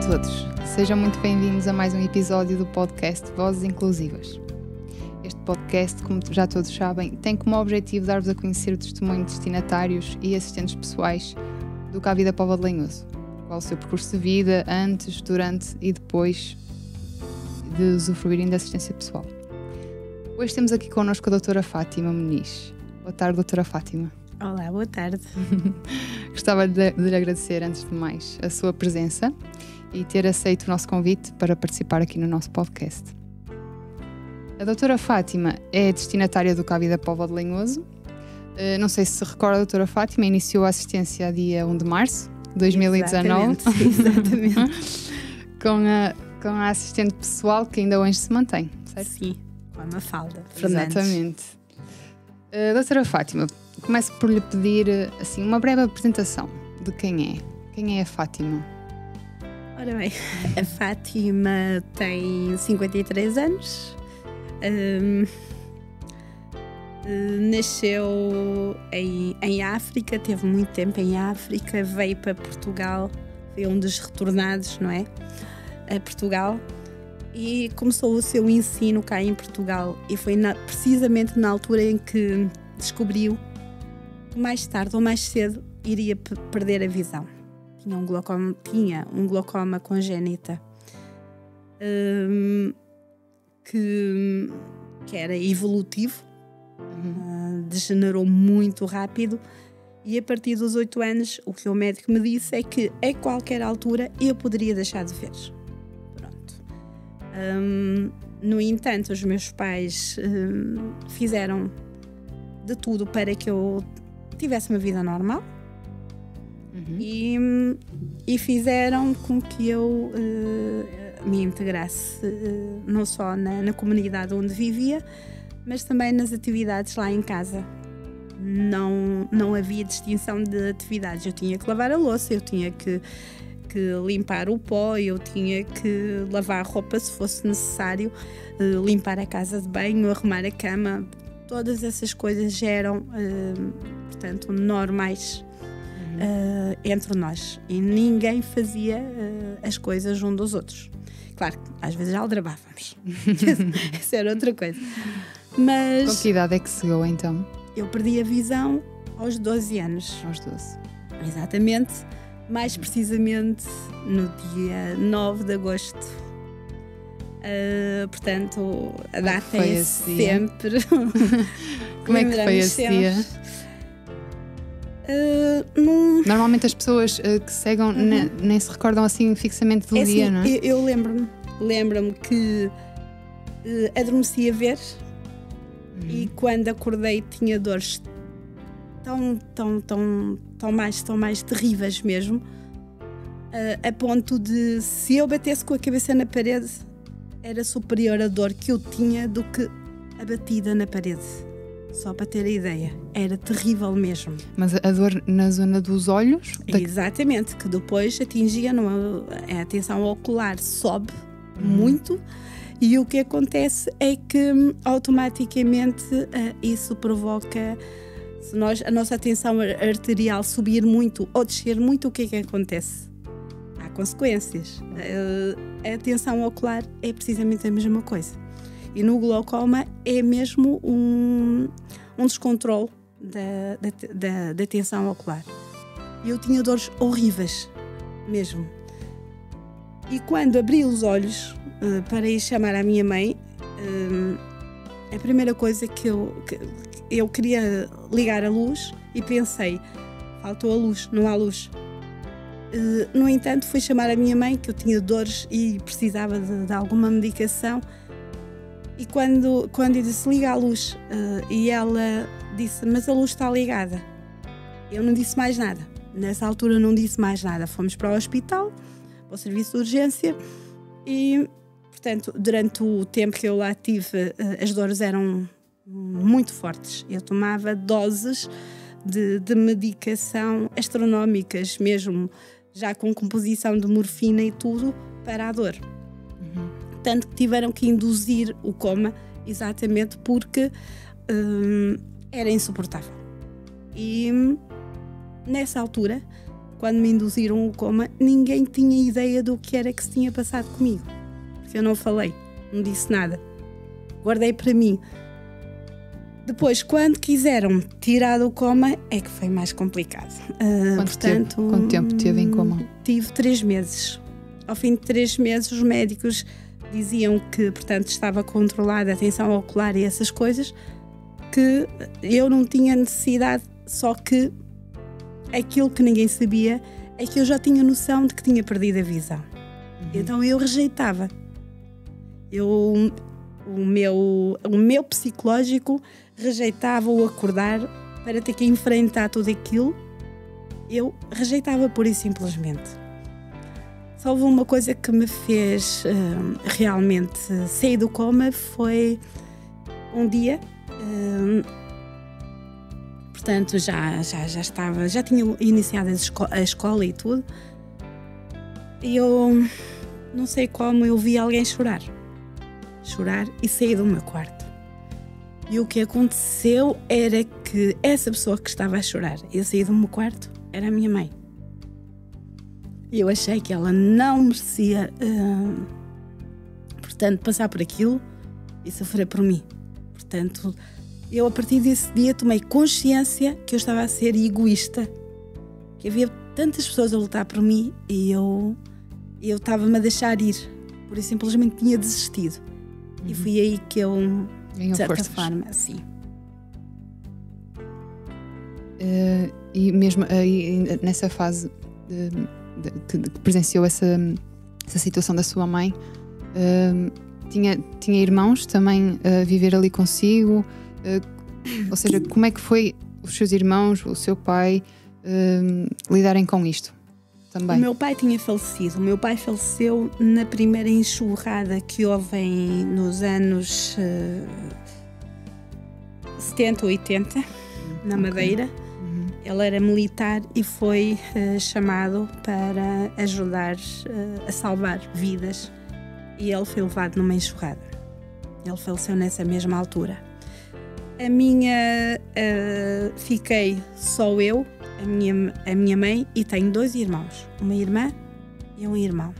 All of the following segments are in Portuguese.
todos, sejam muito bem-vindos a mais um episódio do podcast Vozes Inclusivas. Este podcast, como já todos sabem, tem como objetivo dar-vos a conhecer o testemunho de destinatários e assistentes pessoais do Que a Vida Póvoa de Lanhoso, qual o seu percurso de vida antes, durante e depois de usufruírem da assistência pessoal. Hoje temos aqui connosco a doutora Fátima Muniz. Boa tarde, doutora Fátima. Olá, boa tarde. Gostava de lhe agradecer, antes de mais, a sua presença e ter aceito o nosso convite para participar aqui no nosso podcast. A doutora Fátima é destinatária do Que a Vida Póvoa de Lanhoso. Não sei se recorda, a doutora Fátima iniciou a assistência a dia 1 de março de 2019. Exatamente. com a assistente pessoal que ainda hoje se mantém, certo? Sim, com a Mafalda Fernandes. Exatamente. Doutora Fátima, começo por lhe pedir assim, uma breve apresentação de quem é. Quem é a Fátima? Ora bem, a Fátima tem 53 anos. Nasceu em África, teve muito tempo em África, veio para Portugal, foi um dos retornados, não é? A Portugal, e começou o seu ensino cá em Portugal, e foi precisamente na altura em que descobriu que mais tarde ou mais cedo iria perder a visão. Tinha um glaucoma congénita que era evolutivo, degenerou muito rápido, e a partir dos 8 anos o que o médico me disse é que a qualquer altura eu poderia deixar de ver. Pronto. No entanto, os meus pais fizeram de tudo para que eu tivesse uma vida normal. E fizeram com que eu me integrasse não só na comunidade onde vivia, mas também nas atividades lá em casa. Não havia distinção de atividades. Eu tinha que lavar a louça, eu tinha que limpar o pó, eu tinha que lavar a roupa se fosse necessário, limpar a casa de banho, arrumar a cama. Todas essas coisas já eram, portanto, normais entre nós. E ninguém fazia as coisas uns dos outros. Claro que às vezes aldrabávamos. Isso era outra coisa. Mas com que idade é que chegou então? Eu perdi a visão aos 12 anos. Aos 12. Exatamente. Mais precisamente no dia 9 de agosto. Portanto, a data é sempre. Como é que foi esse dia? Normalmente as pessoas que cegam nem se recordam assim fixamente do dia, assim, não é? Eu lembro-me que adormeci a ver e quando acordei tinha dores tão mais terríveis mesmo, a ponto de, se eu batesse com a cabeça na parede, era superior a dor que eu tinha do que a batida na parede. Só para ter a ideia, era terrível mesmo. Mas a dor na zona dos olhos? Exatamente, que depois atingia, a tensão ocular sobe muito, e o que acontece é que automaticamente isso provoca, se a nossa tensão arterial subir muito ou descer muito, o que é que acontece? Há consequências. A tensão ocular é precisamente a mesma coisa. E no glaucoma é mesmo um descontrole da tensão ocular. Eu tinha dores horríveis, mesmo. E quando abri os olhos para ir chamar a minha mãe, a primeira coisa que eu queria ligar a luz e pensei, faltou a luz, não há luz. No entanto, fui chamar a minha mãe, que eu tinha dores e precisava de alguma medicação. E quando eu disse, liga a luz, e ela disse, mas a luz está ligada. Eu não disse mais nada. Nessa altura não disse mais nada. Fomos para o hospital, para o serviço de urgência, e, portanto, durante o tempo que eu lá tive, as dores eram muito fortes. Eu tomava doses de medicação astronómicas, mesmo já com composição de morfina e tudo, para a dor. Tanto que tiveram que induzir o coma, exatamente porque era insuportável. E nessa altura quando me induziram o coma, ninguém tinha ideia do que era que se tinha passado comigo. Porque eu não falei, não disse nada. Guardei para mim. Depois, quando quiseram tirar do coma, é que foi mais complicado. Quanto tempo teve em coma? Tive 3 meses. Ao fim de 3 meses, os médicos diziam que, portanto, estava controlada a tensão ocular e essas coisas, que eu não tinha necessidade, só que aquilo que ninguém sabia é que eu já tinha noção de que tinha perdido a visão. Então eu rejeitava. O meu psicológico rejeitava o acordar para ter que enfrentar tudo aquilo. Eu rejeitava pura e simplesmente. Só houve uma coisa que me fez realmente sair do coma, foi um dia, portanto já tinha iniciado a escola e tudo, e eu não sei como eu vi alguém chorar e sair do meu quarto. E o que aconteceu era que essa pessoa que estava a chorar e a sair do meu quarto era a minha mãe. E eu achei que ela não merecia, portanto, passar por aquilo e sofrer por mim. Portanto, eu a partir desse dia tomei consciência que eu estava a ser egoísta, que havia tantas pessoas a lutar por mim e eu estava-me a deixar ir, por isso simplesmente tinha desistido. E foi aí que eu, de certa forma, assim. E mesmo aí, nessa fase que presenciou essa situação da sua mãe, tinha irmãos também a viver ali consigo? Ou seja, como é que foi os seus irmãos, o seu pai, lidarem com isto também? O meu pai tinha falecido. O meu pai faleceu na primeira enxurrada que houve nos anos 70, 80, na Madeira. Ele era militar e foi chamado para ajudar a salvar vidas. E ele foi levado numa enxurrada. Ele faleceu nessa mesma altura. Fiquei só eu, a minha mãe, e tenho 2 irmãos. Uma irmã e um irmão.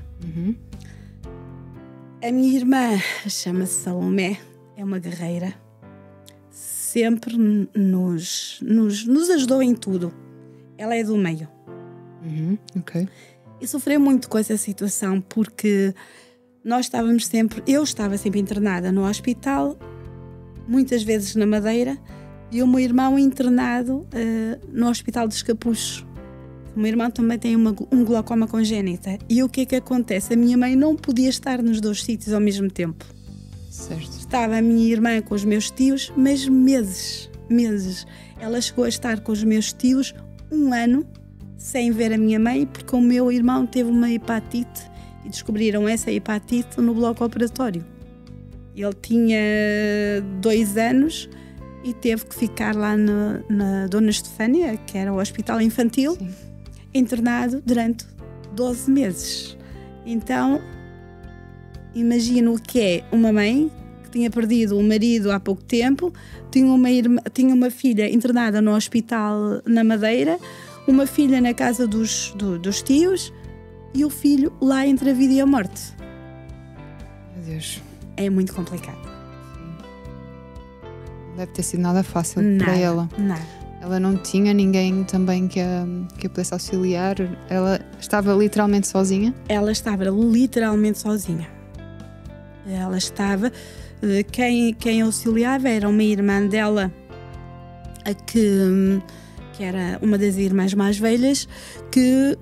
A minha irmã chama-se Salomé, é uma guerreira. Sempre nos ajudou em tudo. Ela é do meio. Ok. E sofri muito com essa situação porque eu estava sempre internada no hospital, muitas vezes na Madeira, e o meu irmão internado no Hospital dos Capuchos. O meu irmão também tem um glaucoma congénita. E o que é que acontece? A minha mãe não podia estar nos 2 sítios ao mesmo tempo. Certo. Estava a minha irmã com os meus tios, mas meses. Ela chegou a estar com os meus tios 1 ano sem ver a minha mãe, porque o meu irmão teve uma hepatite e descobriram essa hepatite no bloco operatório. Ele tinha 2 anos e teve que ficar lá na Dona Estefânia, que era o hospital infantil, sim, internado durante 12 meses. Então, imagino o que é uma mãe que tinha perdido o marido há pouco tempo, tinha uma filha internada no hospital na Madeira, uma filha na casa dos tios e o filho lá entre a vida e a morte. Meu Deus. É muito complicado. Não deve ter sido nada fácil para ela. Nada. Ela não tinha ninguém também que a pudesse auxiliar. Ela estava literalmente sozinha? Ela estava literalmente sozinha. Ela estava... Quem auxiliava era uma irmã dela, que era uma das irmãs mais velhas, que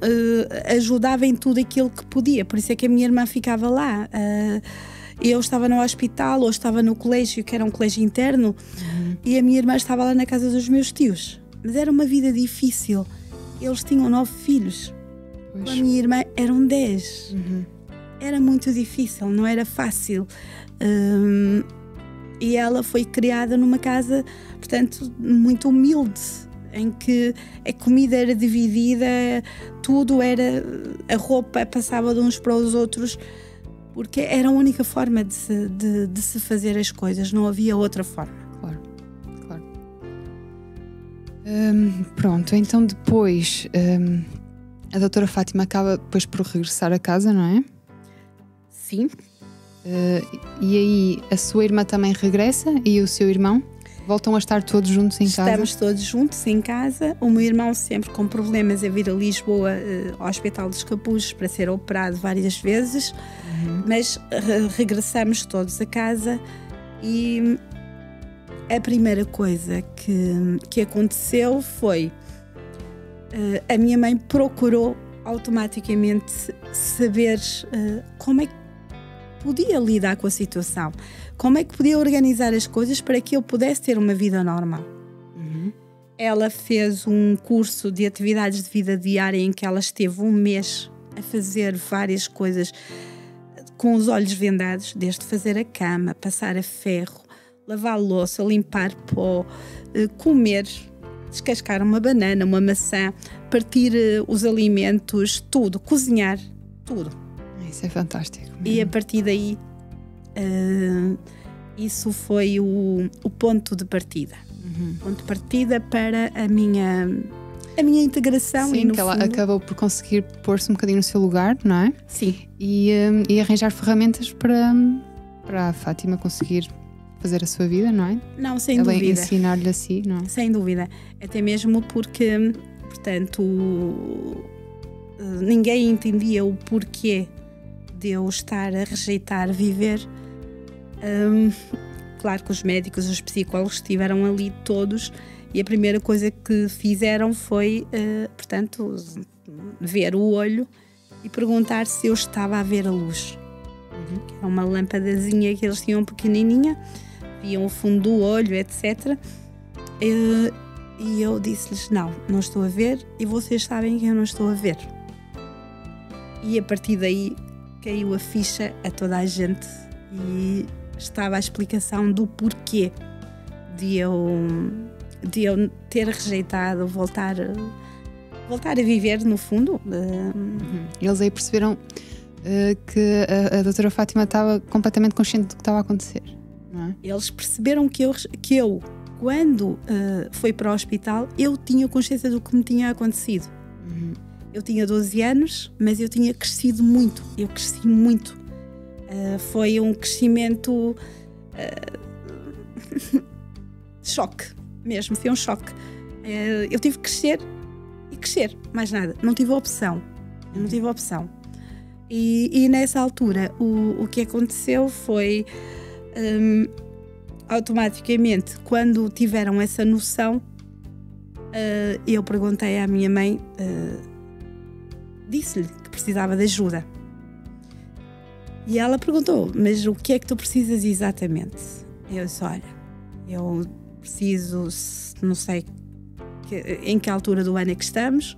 ajudava em tudo aquilo que podia. Por isso é que a minha irmã ficava lá. Eu estava no hospital ou estava no colégio, que era um colégio interno, e a minha irmã estava lá na casa dos meus tios. Mas era uma vida difícil. Eles tinham 9 filhos. Com a minha irmã eram 10. Era muito difícil, não era fácil. E ela foi criada numa casa, portanto, muito humilde, em que a comida era dividida, tudo era... A roupa passava de uns para os outros, porque era a única forma de se fazer as coisas, não havia outra forma. Claro. Pronto, então depois A doutora Fátima acaba depois por regressar a casa, não é? Sim. E aí a sua irmã também regressa e o seu irmão? Voltam a estar todos juntos em casa? Estamos todos juntos em casa. O meu irmão sempre com problemas a vir a Lisboa, ao Hospital dos Capuzes, para ser operado várias vezes. Mas regressamos todos a casa e a primeira coisa que aconteceu foi a minha mãe procurou automaticamente saber como é que podia lidar com a situação, como é que podia organizar as coisas para que eu pudesse ter uma vida normal. Ela fez um curso de atividades de vida diária em que ela esteve um mês a fazer várias coisas com os olhos vendados, desde fazer a cama, passar a ferro, lavar a louça, limpar pó, comer, descascar uma banana, uma maçã, partir os alimentos, tudo, cozinhar, tudo. Isso é fantástico. E a partir daí, isso foi o ponto de partida. Ponto de partida para a minha integração. Sim, e no que ela fundo, acabou por conseguir pôr-se um bocadinho no seu lugar, não é? Sim. E arranjar ferramentas para a Fátima conseguir fazer a sua vida, não é? Não, sem ela dúvida. Ensinar-lhe a si, não é? Sem dúvida. Até mesmo porque, portanto, ninguém entendia o porquê de eu estar a rejeitar viver. Claro que os médicos, os psicólogos estiveram ali todos e a primeira coisa que fizeram foi, portanto, ver o olho e perguntar se eu estava a ver a luz. Que era uma lâmpadazinha que eles tinham pequenininha, viam o fundo do olho, etc. E eu disse-lhes, não estou a ver e vocês sabem que eu não estou a ver. E a partir daí caiu a ficha a toda a gente e estava a explicação do porquê de eu ter rejeitado voltar a viver, no fundo. Eles aí perceberam que a doutora Fátima estava completamente consciente do que estava a acontecer, não é? Eles perceberam que eu quando fui para o hospital, eu tinha consciência do que me tinha acontecido. Eu tinha 12 anos, mas eu tinha crescido muito. Eu cresci muito. Foi um crescimento choque mesmo, foi um choque. Eu tive que crescer e crescer, mais nada. Não tive opção. Eu não tive opção. E nessa altura o que aconteceu foi automaticamente, quando tiveram essa noção, eu perguntei à minha mãe, disse-lhe que precisava de ajuda. E ela perguntou, mas o que é que tu precisas exatamente? Eu disse, olha, eu preciso, não sei em que altura do ano é que estamos,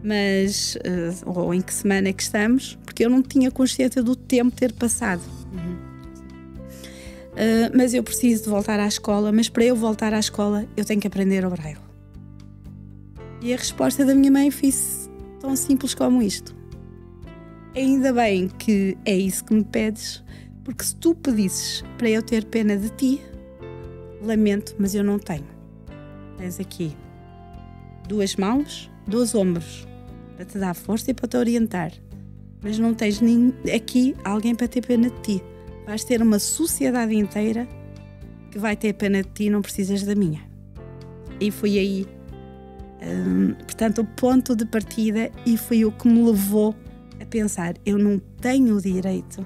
mas, ou em que semana é que estamos, porque eu não tinha consciência do tempo ter passado. Mas eu preciso de voltar à escola, mas para eu voltar à escola eu tenho que aprender o braille. E a resposta da minha mãe foi tão simples como isto. Ainda bem que é isso que me pedes, porque se tu pedisses para eu ter pena de ti, lamento, mas eu não tenho. Tens aqui 2 mãos, 2 ombros, para te dar força e para te orientar. Mas não tens aqui alguém para ter pena de ti. Vais ter uma sociedade inteira que vai ter pena de ti e não precisas da minha. E foi aí, portanto, o ponto de partida, e foi o que me levou a pensar, eu não tenho o direito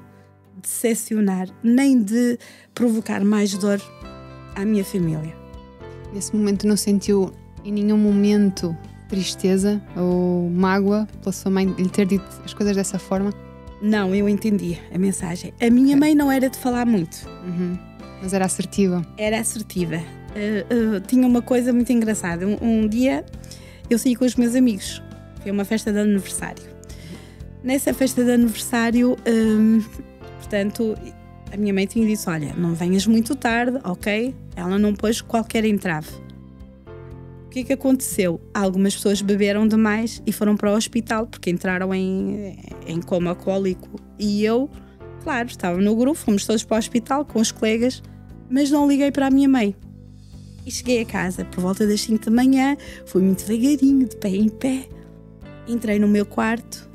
de decepcionar, nem de provocar mais dor à minha família. Nesse momento não sentiu em nenhum momento tristeza ou mágoa pela sua mãe lhe ter dito as coisas dessa forma? Não, eu entendi a mensagem. A minha mãe não era de falar muito. Mas era assertiva? Era assertiva. Tinha uma coisa muito engraçada. Um dia eu saí com os meus amigos. Foi uma festa de aniversário. Nessa festa de aniversário, portanto, a minha mãe tinha dito, olha, não venhas muito tarde, ok? Ela não pôs qualquer entrave. O que é que aconteceu? Algumas pessoas beberam demais e foram para o hospital porque entraram em coma alcoólico. E eu, claro, estava no grupo, fomos todos para o hospital com os colegas, mas não liguei para a minha mãe. E cheguei a casa por volta das 5 da manhã, fui muito devagarinho, de pé em pé. Entrei no meu quarto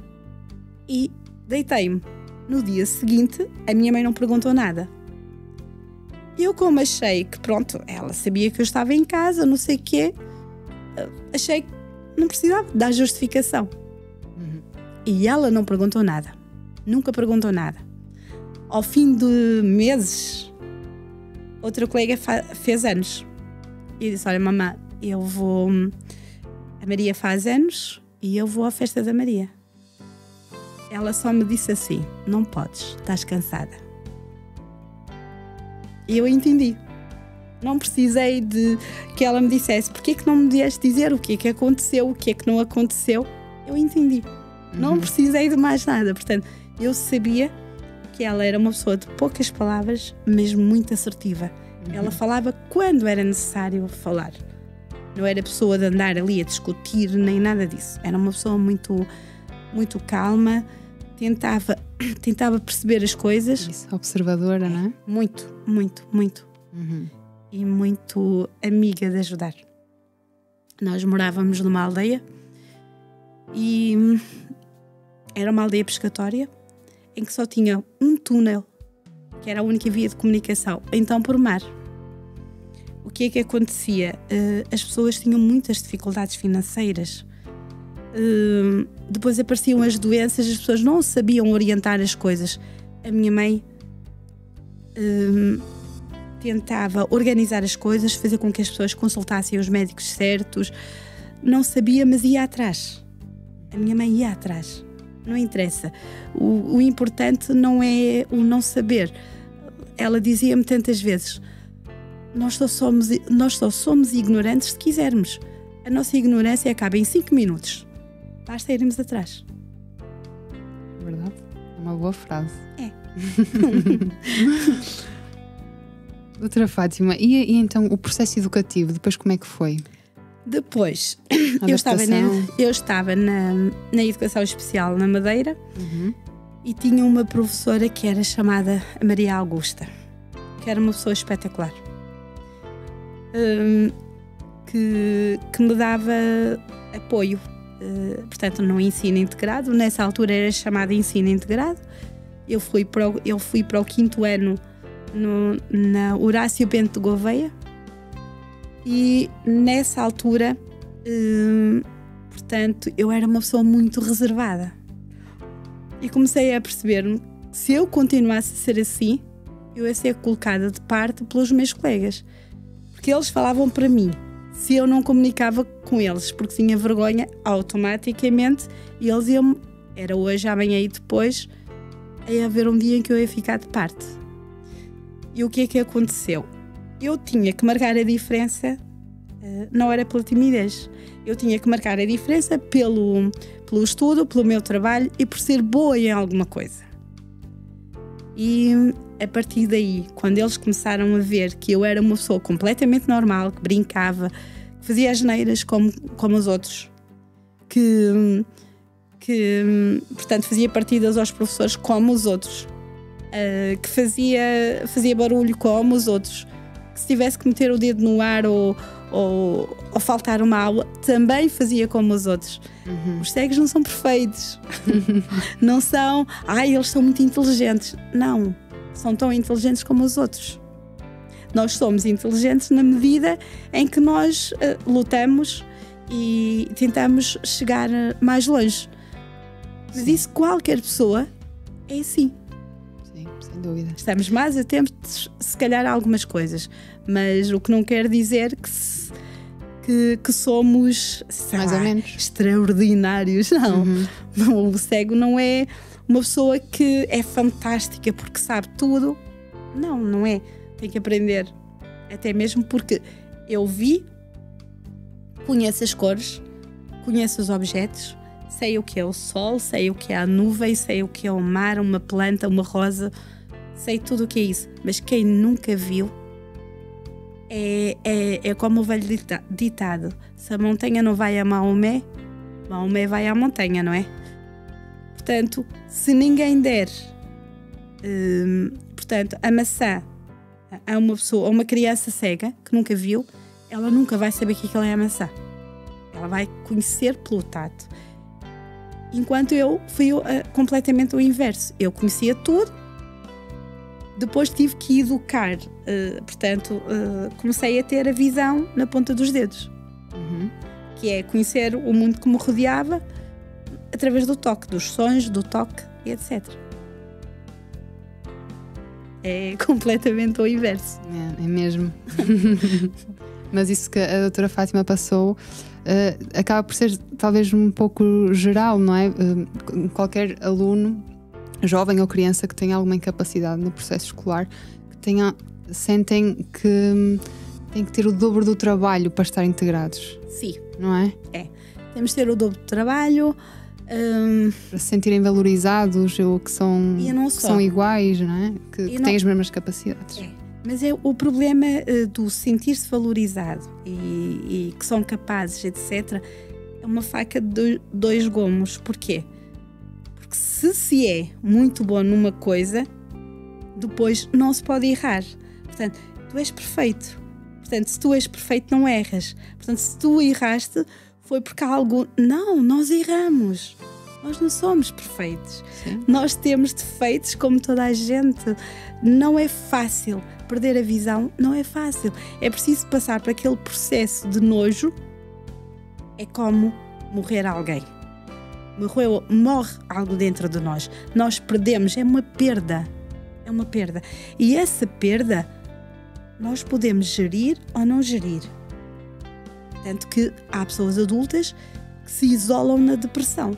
e deitei-me. No dia seguinte, a minha mãe não perguntou nada. Eu, como achei que, pronto, ela sabia que eu estava em casa, não sei o quê, achei que não precisava dar justificação. E ela não perguntou nada. Nunca perguntou nada. Ao fim de meses, outra colega fez anos. E disse, olha, mamãe, eu vou... A Maria faz anos e eu vou à festa da Maria. Ela só me disse assim, não podes, estás cansada. E eu entendi. Não precisei de que ela me dissesse porque é que não me vieste dizer o que é que aconteceu, o que é que não aconteceu. Eu entendi. Não precisei de mais nada. Portanto, eu sabia que ela era uma pessoa de poucas palavras, mas muito assertiva. Ela falava quando era necessário falar. Não era pessoa de andar ali a discutir, nem nada disso. Era uma pessoa muito, muito calma, tentava perceber as coisas. Isso, observadora, não é? Muito, muito, muito. E muito amiga de ajudar. Nós morávamos numa aldeia e era uma aldeia pescatória em que só tinha um túnel, que era a única via de comunicação, então por mar. O que é que acontecia? As pessoas tinham muitas dificuldades financeiras. Depois apareciam as doenças, as pessoas não sabiam orientar as coisas. A minha mãe tentava organizar as coisas, fazer com que as pessoas consultassem os médicos certos. Não sabia, mas ia atrás. A minha mãe ia atrás. Não interessa. O importante não é o não saber. Ela dizia-me tantas vezes, nós só somos ignorantes se quisermos. A nossa ignorância acaba em 5 minutos. Basta irmos atrás. Verdade? É uma boa frase. É. Doutora Fátima, e então o processo educativo, depois como é que foi? Depois, eu estava na educação especial na Madeira e tinha uma professora que era chamada Maria Augusta, que era uma pessoa espetacular, que me dava apoio, portanto no ensino integrado. Nessa altura era chamado ensino integrado. Eu fui para o 5º ano na Horácio Bento de Gouveia e nessa altura, portanto, eu era uma pessoa muito reservada e comecei a perceber-me que se eu continuasse a ser assim, eu ia ser colocada de parte pelos meus colegas, porque eles falavam para mim. Se eu não comunicava com eles porque tinha vergonha, automaticamente eles iam, era hoje, amanhã e depois, ia haver um dia em que eu ia ficar de parte. E o que é que aconteceu? Eu tinha que marcar a diferença, não era pela timidez, eu tinha que marcar a diferença pelo estudo, pelo meu trabalho e por ser boa em alguma coisa. E a partir daí, quando eles começaram a ver que eu era uma pessoa completamente normal, que brincava, que fazia asneiras como os outros, que portanto fazia partidas aos professores como os outros, que fazia barulho como os outros, que se tivesse que meter o dedo no ar ou faltar uma aula, também fazia como os outros. Os cegos não são perfeitos. Não são, eles são muito inteligentes. Não, são tão inteligentes como os outros. Nós somos inteligentes na medida em que nós lutamos e tentamos chegar mais longe. Mas isso qualquer pessoa é assim. Sim, sem dúvida. Estamos mais atentos, se calhar, a algumas coisas, mas o que não quer dizer que somos mais ou menos extraordinários. Não. O cego não é uma pessoa que é fantástica porque sabe tudo. Não é. Tem que aprender. Até mesmo porque eu vi, conheço as cores, conheço os objetos, sei o que é o sol, sei o que é a nuvem, sei o que é o mar, uma planta, uma rosa, sei tudo o que é isso. Mas quem nunca viu é como o velho ditado: se a montanha não vai a Maomé, Maomé vai à montanha, não é? Portanto, se ninguém der a maçã a uma pessoa, a uma criança cega que nunca viu, ela nunca vai saber que aquilo é a maçã. Ela vai conhecer pelo tato. Enquanto eu fui completamente o inverso. Eu conhecia tudo, depois tive que educar. Portanto, comecei a ter a visão na ponta dos dedos. Que é conhecer o mundo que me rodeava através do toque, dos sons, do toque, etc. É completamente o inverso. É mesmo. Mas isso que a doutora Fátima passou acaba por ser talvez um pouco geral, não é? Qualquer aluno, jovem ou criança que tenha alguma incapacidade no processo escolar, sentem que têm que ter o dobro do trabalho para estar integrados. Sim. Não é? É. Temos de ter o dobro do trabalho. Para se sentirem valorizados ou que são iguais, não é? Que têm as mesmas capacidades. É. Mas o problema do sentir-se valorizado e que são capazes, etc., é uma faca de dois gomos. Porquê? Porque se é muito bom numa coisa, depois não se pode errar. Portanto, tu és perfeito. Portanto, se tu és perfeito, não erras. Portanto, se tu erraste, foi porque algo... Não, nós erramos. Nós não somos perfeitos. Sim. Nós temos defeitos como toda a gente. Não é fácil. Perder a visão não é fácil. É preciso passar por aquele processo de nojo. É como morrer alguém. Morre algo dentro de nós. Nós perdemos. É uma perda. É uma perda. E essa perda nós podemos gerir ou não gerir. Tanto que há pessoas adultas que se isolam na depressão,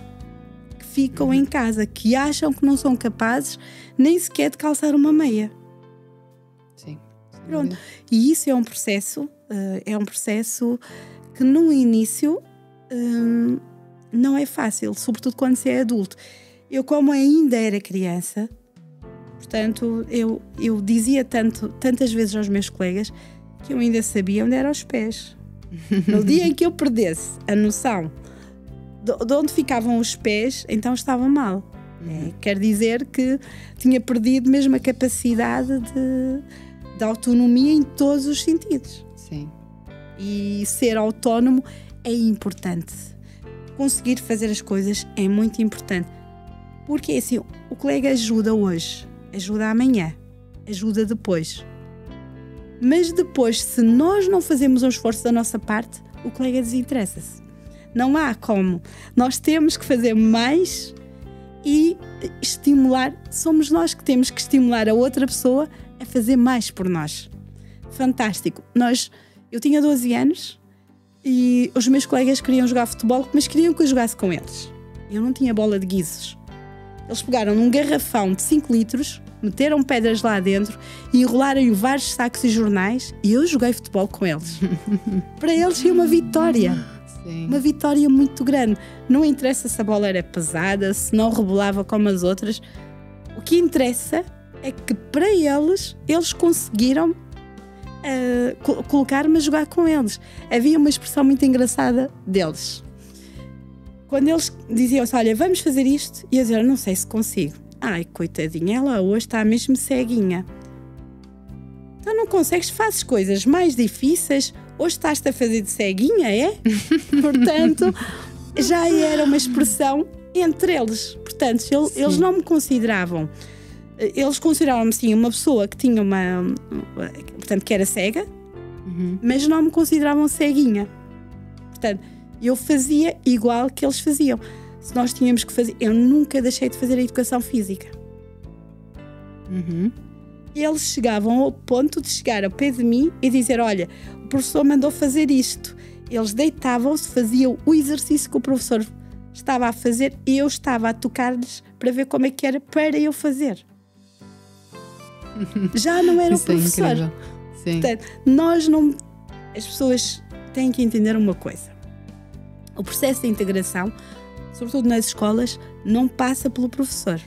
que ficam em casa, que acham que não são capazes nem sequer de calçar uma meia. Sim. Pronto. E isso é um processo que no início não é fácil, sobretudo quando se é adulto. Eu, como ainda era criança, portanto, eu dizia tantas vezes aos meus colegas que eu ainda sabia onde eram os pés. No dia em que eu perdesse a noção de onde ficavam os pés, então estava mal. Quer dizer que tinha perdido mesmo a capacidade de autonomia em todos os sentidos. Sim. E ser autónomo é importante. Conseguir fazer as coisas é muito importante. Porque assim, o colega ajuda hoje, ajuda amanhã, ajuda depois. Mas depois, se nós não fazemos um esforço da nossa parte, o colega desinteressa-se. Não há como. Nós temos que fazer mais e estimular. Somos nós que temos que estimular a outra pessoa a fazer mais por nós. Fantástico. Eu tinha 12 anos e os meus colegas queriam jogar futebol, mas queriam que eu jogasse com eles. Eu não tinha bola de guizos. Eles pegaram num garrafão de 5 litros, meteram pedras lá dentro e enrolaram vários sacos e jornais e eu joguei futebol com eles. Para eles foi uma vitória. Sim. Uma vitória muito grande. Não interessa se a bola era pesada, se não rebolava como as outras. O que interessa é que para eles conseguiram colocar-me a jogar com eles. Havia uma expressão muito engraçada deles. Quando eles diziam-se, olha, vamos fazer isto, e eu dizia, não sei se consigo. Ai, coitadinha, ela hoje está mesmo ceguinha. Então não consegues, fazes coisas mais difíceis, hoje estás-te a fazer de ceguinha, é? Portanto, já era uma expressão entre eles. Portanto, eles não me consideravam, eles consideravam-me sim uma pessoa que tinha portanto, que era cega, mas não me consideravam ceguinha. Portanto, eu fazia igual que eles faziam. Se nós tínhamos que fazer... Eu nunca deixei de fazer a educação física. Eles chegavam ao ponto de chegar ao pé de mim e dizer, olha, o professor mandou fazer isto. Eles deitavam-se, faziam o exercício que o professor estava a fazer e eu estava a tocar-lhes para ver como é que era para eu fazer. Já não era o professor. É sim. Portanto, nós não... As pessoas têm que entender uma coisa. O processo de integração, sobretudo nas escolas, não passa pelo professor.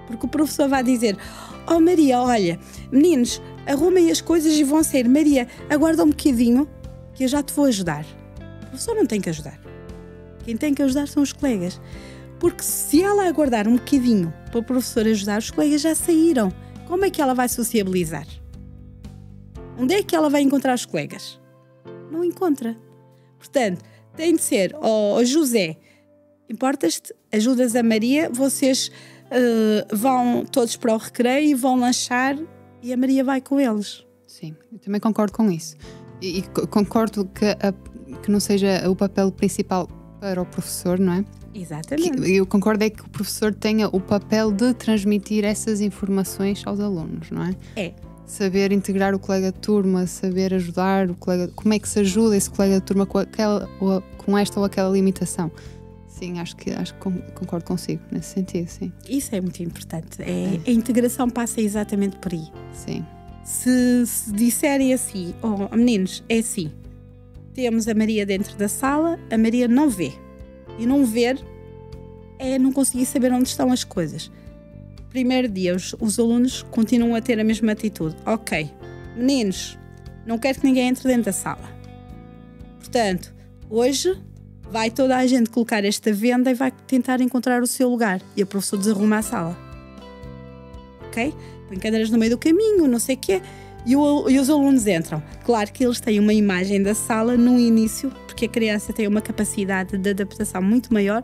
Porque o professor vai dizer, oh Maria, olha, meninos, arrumem as coisas e vão sair. Maria, aguarda um bocadinho que eu já te vou ajudar. O professor não tem que ajudar. Quem tem que ajudar são os colegas. Porque se ela aguardar um bocadinho para o professor ajudar, os colegas já saíram. Como é que ela vai sociabilizar? Onde é que ela vai encontrar os colegas? Não encontra. Portanto, tem de ser, oh José, importas-te? Ajudas a Maria, vocês vão todos para o recreio e vão lanchar e a Maria vai com eles. Sim, eu também concordo com isso. E concordo que não seja o papel principal para o professor, não é? Exatamente. Eu concordo é que o professor tenha o papel de transmitir essas informações aos alunos, não é? É. Saber integrar o colega de turma, saber ajudar o colega, como é que se ajuda esse colega de turma com esta ou aquela limitação. Sim, acho que concordo consigo nesse sentido, sim. Isso é muito importante. A integração passa exatamente por aí. Sim. Se disserem assim, meninos, é assim, temos a Maria dentro da sala, a Maria não vê. E não ver é não conseguir saber onde estão as coisas. Primeiro dia, os alunos continuam a ter a mesma atitude. Ok, meninos, não quero que ninguém entre dentro da sala. Portanto, hoje vai toda a gente colocar esta venda e vai tentar encontrar o seu lugar. E o professor desarruma a sala. Ok? Põe cadeiras no meio do caminho, não sei o quê. E os alunos entram. Claro que eles têm uma imagem da sala no início, porque a criança tem uma capacidade de adaptação muito maior,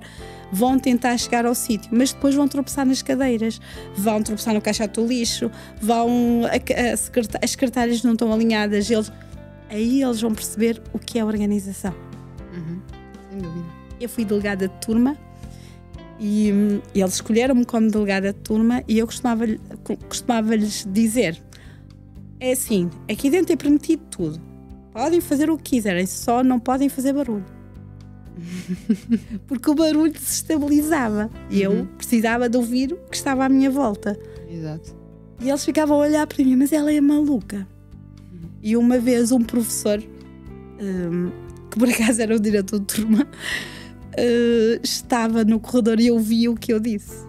vão tentar chegar ao sítio, mas depois vão tropeçar nas cadeiras, vão tropeçar no caixote do lixo, as secretárias não estão alinhadas, aí eles vão perceber o que é a organização. Sem dúvida. Eu fui delegada de turma e eles escolheram-me como delegada de turma e eu costumava-lhes dizer: é assim, aqui dentro é permitido tudo. Podem fazer o que quiserem, só não podem fazer barulho. Porque o barulho desestabilizava. E eu precisava de ouvir o que estava à minha volta. Exato. E eles ficavam a olhar para mim, mas ela é maluca. E uma vez um professor, que por acaso era o diretor de turma, estava no corredor e eu vi o que eu disse.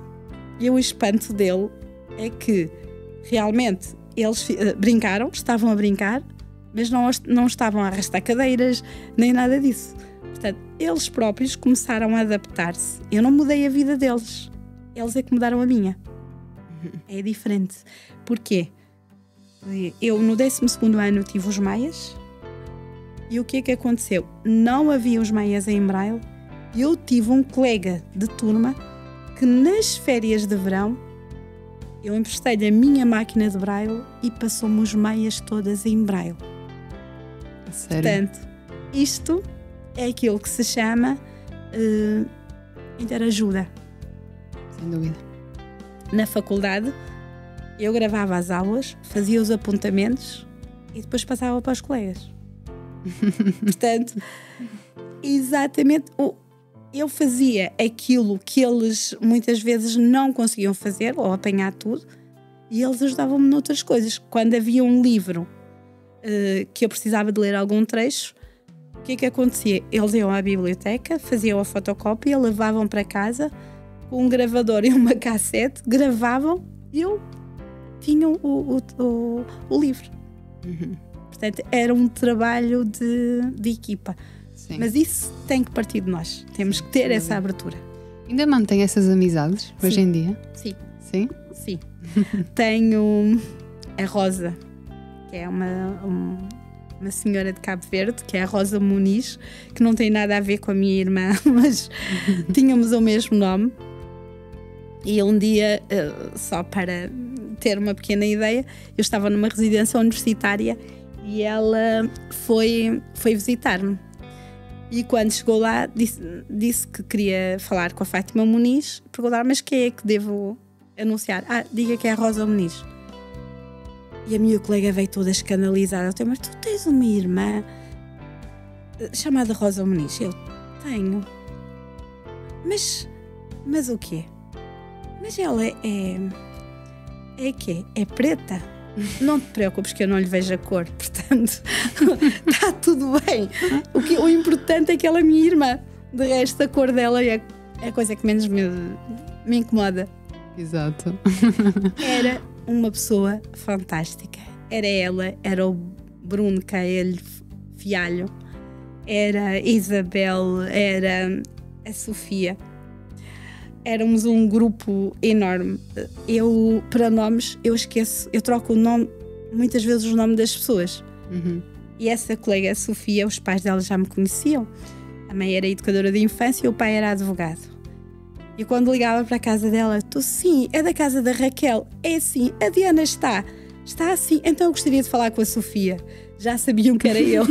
E o espanto dele é que realmente eles brincaram, estavam a brincar, mas não estavam a arrastar cadeiras, nem nada disso. Portanto, eles próprios começaram a adaptar-se. Eu não mudei a vida deles. Eles é que mudaram a minha. É diferente. Porquê? Eu no 12º ano tive os maias. E o que é que aconteceu? Não havia os maias em Braille. Eu tive um colega de turma que nas férias de verão eu emprestei-lhe a minha máquina de Braille e passou-me os maias todas em Braille. Sério? Portanto, isto é aquilo que se chama interajuda. Sem dúvida. Na faculdade, eu gravava as aulas, fazia os apontamentos e depois passava para os colegas. Portanto, exatamente, eu fazia aquilo que eles muitas vezes não conseguiam fazer, ou apanhar tudo, e eles ajudavam-me noutras coisas. Quando havia um livro que eu precisava de ler algum trecho, o que é que acontecia? Eles iam à biblioteca, faziam a fotocópia, levavam para casa com um gravador e uma cassete, gravavam e eu tinha o livro. Portanto, era um trabalho de equipa. Sim. Mas isso tem que partir de nós. Temos que ter essa abertura. Ainda mantém essas amizades hoje em dia? Sim. Sim? Sim. Tenho a Rosa, que é uma senhora de Cabo Verde, que é a Rosa Muniz, que não tem nada a ver com a minha irmã, mas tínhamos o mesmo nome. E um dia, só para ter uma pequena ideia, eu estava numa residência universitária e ela foi visitar-me. E quando chegou lá, disse que queria falar com a Fátima Muniz. Perguntaram: mas quem é que devo anunciar? Diga que é a Rosa Muniz. E a minha colega veio toda escandalizada. Mas tu tens uma irmã chamada Rosa Muniz? Eu tenho. Mas o quê? Mas ela é quê? É preta? Não te preocupes que eu não lhe vejo a cor, portanto está tudo bem. O importante é que ela é minha irmã. De resto, a cor dela é a coisa que menos me incomoda. Exato. Era uma pessoa fantástica. Era ela, era o Bruno Caelho Fialho, era a Isabel, era a Sofia. Éramos um grupo enorme. Eu, para nomes, eu esqueço, eu troco o nome, muitas vezes o nome das pessoas. E essa colega, a Sofia, os pais dela já me conheciam. A mãe era educadora de infância e o pai era advogado. E quando ligava para a casa dela, tu sim, é da casa da Raquel, é sim, a Diana está assim, então eu gostaria de falar com a Sofia. Já sabiam que era eu.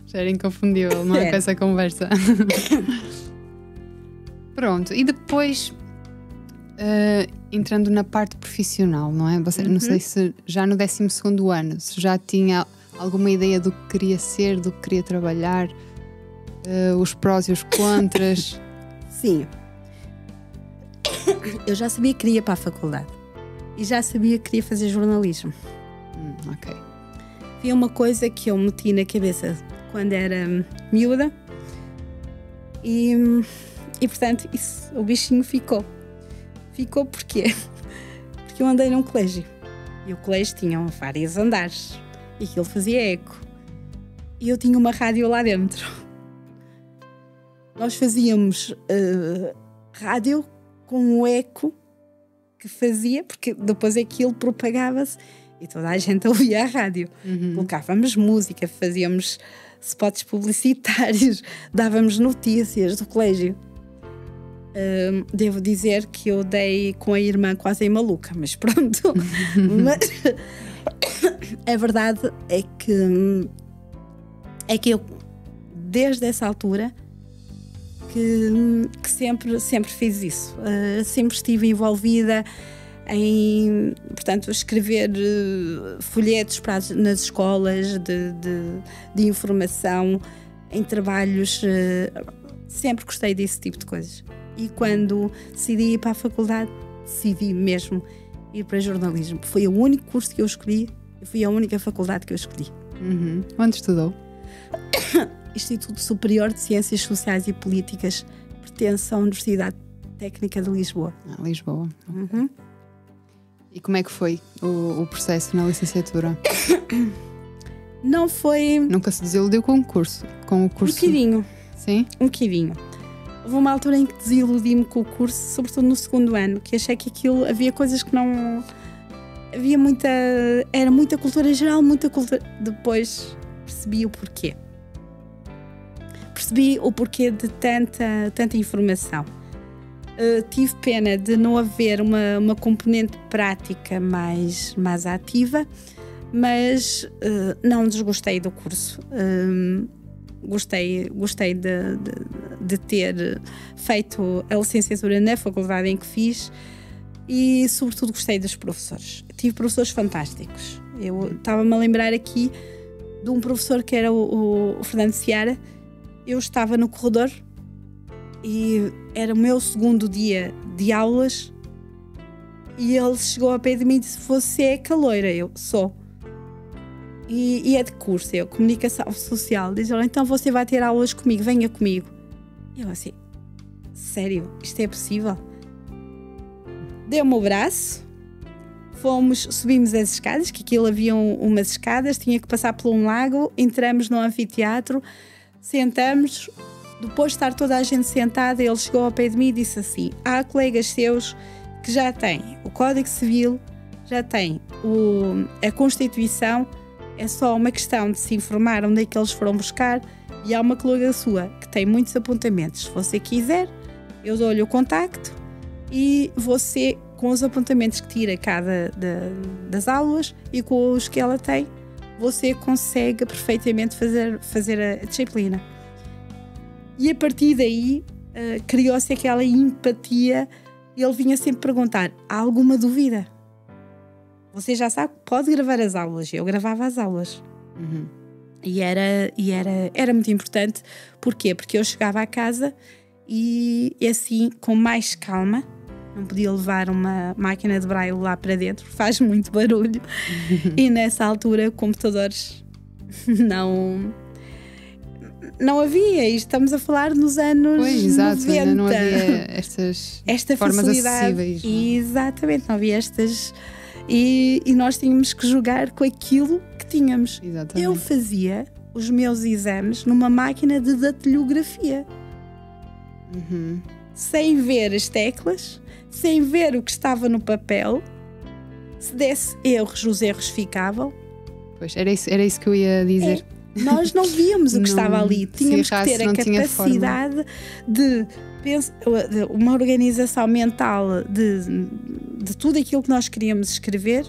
Já era inconfundível, não é? Com essa conversa. Pronto, e depois entrando na parte profissional, não é? Você, não sei se já no 12º ano, se já tinha alguma ideia do que queria ser, do que queria trabalhar, os prós e os contras. Sim. Eu já sabia que queria ir para a faculdade e já sabia que queria fazer jornalismo. Ok. Havia uma coisa que eu meti na cabeça quando era miúda e portanto o bichinho ficou. Ficou porquê? Porque eu andei num colégio e o colégio tinha vários andares e aquilo fazia eco e eu tinha uma rádio lá dentro. Nós fazíamos rádio com o eco que fazia, porque depois aquilo propagava-se e toda a gente ouvia a rádio. Colocávamos música, fazíamos spots publicitários, dávamos notícias do colégio. Devo dizer que eu dei com a irmã quase em maluca, mas pronto. Mas a verdade é que eu, desde essa altura, que sempre fiz isso. Sempre estive envolvida em, portanto, escrever folhetos nas escolas de informação, em trabalhos. Sempre gostei desse tipo de coisas. E quando decidi ir para a faculdade, decidi mesmo ir para jornalismo. Foi o único curso que eu escolhi e foi a única faculdade que eu escolhi. Onde estudou? Instituto Superior de Ciências Sociais e Políticas, pertence à Universidade Técnica de Lisboa. Lisboa. E como é que foi o processo na licenciatura? Não foi... Nunca se desiludiu com o curso? Um bocadinho. Sim? Um bocadinho. Houve uma altura em que desiludi-me com o curso, sobretudo no 2º ano, que achei que aquilo, havia coisas que não... Era muita cultura geral, muita cultura... Depois percebi o porquê. Percebi o porquê de tanta informação. Tive pena de não haver uma componente prática mais ativa, mas não desgostei do curso. Gostei de ter feito a licenciatura na faculdade em que fiz e, sobretudo, gostei dos professores. Tive professores fantásticos. Eu estava-me a lembrar aqui de um professor que era o Fernando Seara. Eu estava no corredor e era o meu 2º dia de aulas e ele chegou ao pé de mim e disse: "Você é caloira?" Eu sou. E é de curso, eu, comunicação social. Diz: "Olha, então você vai ter aulas comigo, venha comigo." E eu assim: "Sério? Isto é possível?" Deu-me o braço, subimos as escadas, que aquilo havia umas escadas, tinha que passar por um lago, entramos no anfiteatro, sentamos, depois de estar toda a gente sentada, ele chegou ao pé de mim e disse assim: "Há colegas seus que já têm o Código Civil, já têm a Constituição, é só uma questão de se informar onde é que eles foram buscar, e há uma colega sua que tem muitos apontamentos. Se você quiser, eu dou-lhe o contacto e você, com os apontamentos que tira das aulas e com os que ela tem, você consegue perfeitamente fazer a disciplina." E a partir daí criou-se aquela empatia. Ele vinha sempre perguntar: "Há alguma dúvida? Você já sabe, pode gravar as aulas." Eu gravava as aulas. E era muito importante. Porquê? Porque eu chegava à casa e assim, com mais calma, não podia levar uma máquina de braille lá para dentro, faz muito barulho. E nessa altura computadores não havia, e estamos a falar nos anos 90. Não havia esta formas acessíveis. Exatamente, não havia estas. E nós tínhamos que jogar com aquilo que tínhamos. Exatamente. Eu fazia os meus exames numa máquina de datilografia. Sem ver as teclas, sem ver o que estava no papel. Se desse erros, os erros ficavam. Pois, era isso que eu ia dizer. Nós não víamos o que estava ali. Tínhamos que ter a capacidade de uma organização mental de tudo aquilo que nós queríamos escrever,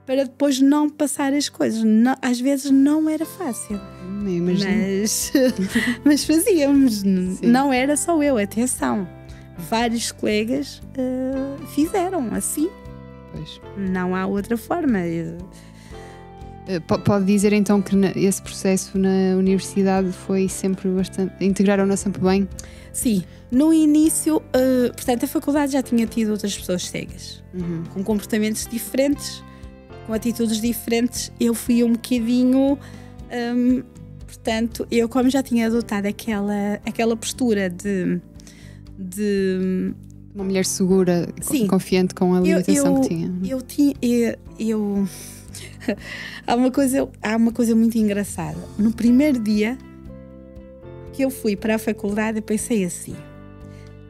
para depois não passar as coisas. Não, às vezes não era fácil, mas fazíamos. Sim. Não era só eu, atenção, vários colegas fizeram assim. Pois. Não há outra forma. Pode dizer então que esse processo na universidade foi sempre bastante... Integraram-na sempre bem? Sim, no início, portanto, a faculdade já tinha tido outras pessoas cegas, com comportamentos diferentes, com atitudes diferentes. Eu fui um bocadinho, portanto, eu como já tinha adotado aquela postura de uma mulher segura, sim, confiante com a limitação que tinha. Há uma coisa muito engraçada. No primeiro dia que eu fui para a faculdade, eu pensei assim: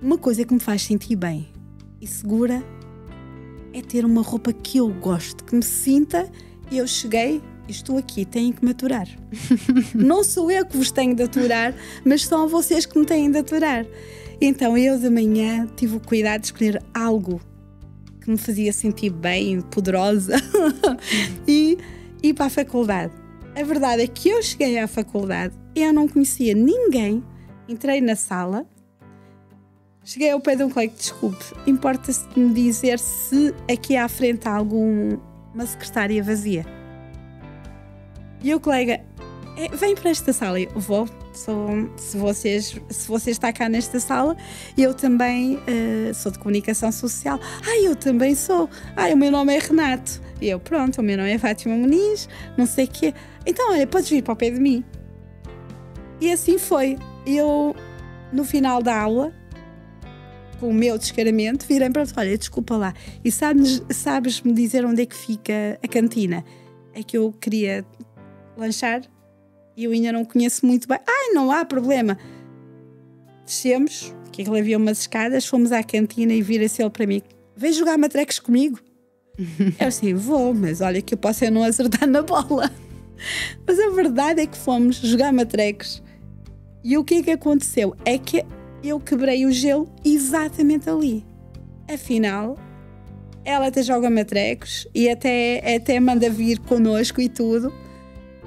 uma coisa que me faz sentir bem e segura é ter uma roupa que eu gosto, que me sinta. Eu cheguei, estou aqui, tenho que me aturar. Não sou eu que vos tenho de aturar, mas são vocês que me têm de aturar. Então eu de manhã tive o cuidado de escolher algo que me fazia sentir bem, poderosa e ir para a faculdade. A verdade é que eu cheguei à faculdade, eu não conhecia ninguém, entrei na sala, cheguei ao pé de um colega: desculpe, importa-se de me dizer se aqui à frente há uma secretária vazia? E o colega: vem para esta sala. Eu vou. Se você está cá nesta sala, eu também sou de comunicação social. Eu também sou. O meu nome é Renato. E eu: pronto, o meu nome é Fátima Muniz, não sei o quê. Então, olha, podes vir para o pé de mim. E assim foi. Eu, no final da aula, com o meu descaramento, virei para ele: olha, desculpa lá, e sabes-me dizer onde é que fica a cantina? É que eu queria lanchar e eu ainda não conheço muito bem. Não há problema. Descemos, que ele havia umas escadas, fomos à cantina e vira-se ele para mim: vem jogar matrecos comigo? Eu assim: vou, mas olha que eu posso não acertar na bola. Mas a verdade é que fomos jogar matrecos. E o que é que aconteceu? É que eu quebrei o gelo exatamente ali. Afinal, ela até joga matrecos e até manda vir connosco e tudo.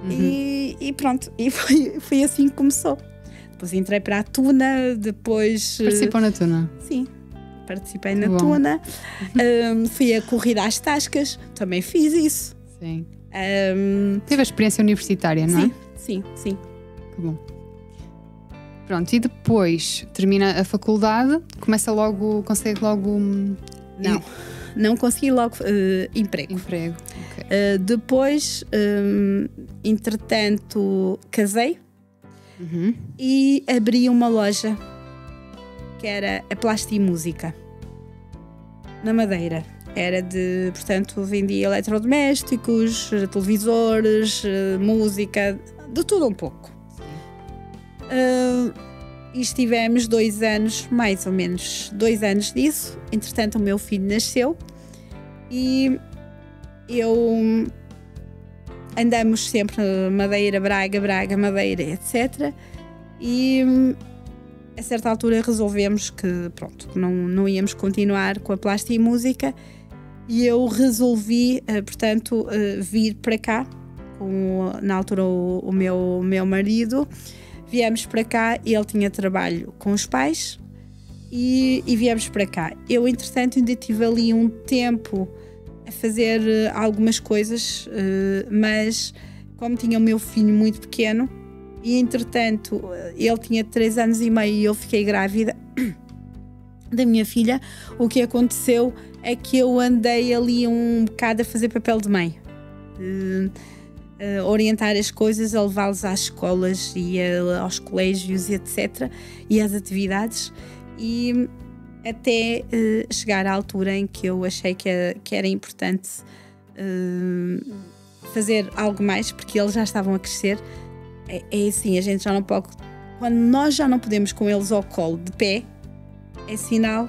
E pronto, e foi assim que começou. Depois entrei para a Tuna, depois... Participou na Tuna? Sim, participei na Tuna. Fui a corrida às tascas, também fiz isso. Sim. Teve a experiência universitária, não é? Sim. Que bom. Pronto, e depois termina a faculdade, consegue logo... Não consegui logo emprego. Okay. Depois, entretanto, casei e abri uma loja que era a Plastimúsica, na Madeira. Portanto, vendia eletrodomésticos, televisores, música, de tudo um pouco. E estivemos 2 anos, mais ou menos 2 anos disso. Entretanto, o meu filho nasceu e andamos sempre Madeira, Braga, Madeira, etc. E a certa altura resolvemos que não íamos continuar com a Plastimúsica e eu resolvi, vir para cá com, na altura, o meu marido. Viemos para cá, ele tinha trabalho com os pais e viemos para cá. Eu, entretanto, ainda tive ali um tempo a fazer algumas coisas, mas como tinha o meu filho muito pequeno e, entretanto, ele tinha 3 anos e meio e eu fiquei grávida da minha filha, o que aconteceu é que eu andei ali um bocado a fazer papel de mãe. Orientar as coisas, a levá-los às escolas e aos colégios, etc. e às atividades, e até chegar à altura em que eu achei que era importante fazer algo mais, porque eles já estavam a crescer. É assim, a gente já não pode, quando nós já não podemos com eles ao colo de pé, é sinal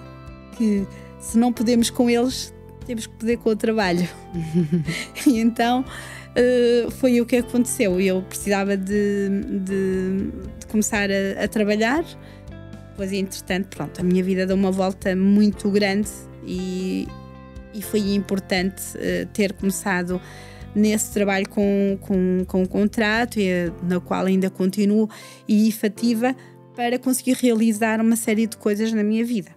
que se não podemos com eles, temos que poder com o trabalho. E então foi o que aconteceu. Eu precisava de começar a trabalhar. Depois, entretanto, pronto, a minha vida deu uma volta muito grande e foi importante ter começado nesse trabalho com um contrato, na qual ainda continuo e efetiva, para conseguir realizar uma série de coisas na minha vida.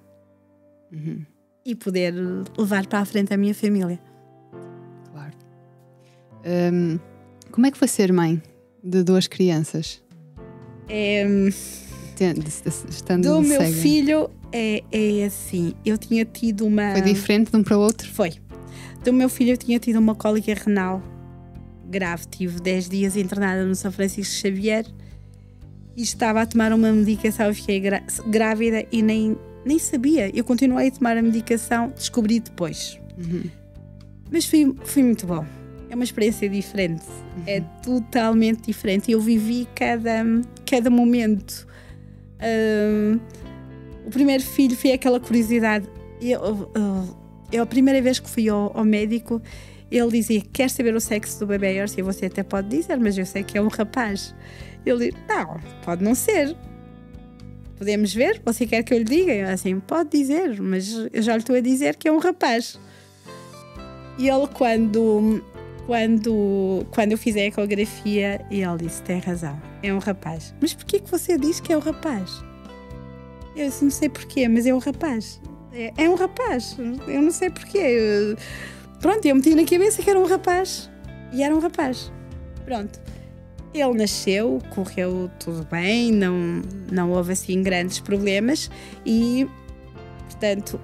E poder levar para a frente a minha família. Claro. Como é que foi ser mãe de 2 crianças? Estando do meu cega. filho é assim, eu tinha tido uma... Foi diferente de um para o outro? Foi. Do meu filho eu tinha tido uma cólica renal grave, tive 10 dias internada no São Francisco Xavier e estava a tomar uma medicação, eu fiquei grávida e nem sabia, eu continuei a tomar a medicação, descobri depois. Mas foi muito bom, é uma experiência diferente, é totalmente diferente, eu vivi cada momento. O primeiro filho foi aquela curiosidade. Eu a primeira vez que fui ao médico, ele dizia: quer saber o sexo do bebê? Eu disse: você até pode dizer, mas eu sei que é um rapaz. Ele disse: não, pode não ser. Podemos ver? Você quer que eu lhe diga? Eu assim: pode dizer, mas eu já lhe estou a dizer que é um rapaz. E ele, quando eu fiz a ecografia, ele disse: tem razão, é um rapaz. Mas porquê que você diz que é um rapaz? Eu disse: não sei porquê, mas é um rapaz. É um rapaz, eu não sei porquê. Pronto, eu meti na cabeça que era um rapaz. E era um rapaz. Pronto. Ele nasceu, correu tudo bem, não houve assim grandes problemas. E, portanto,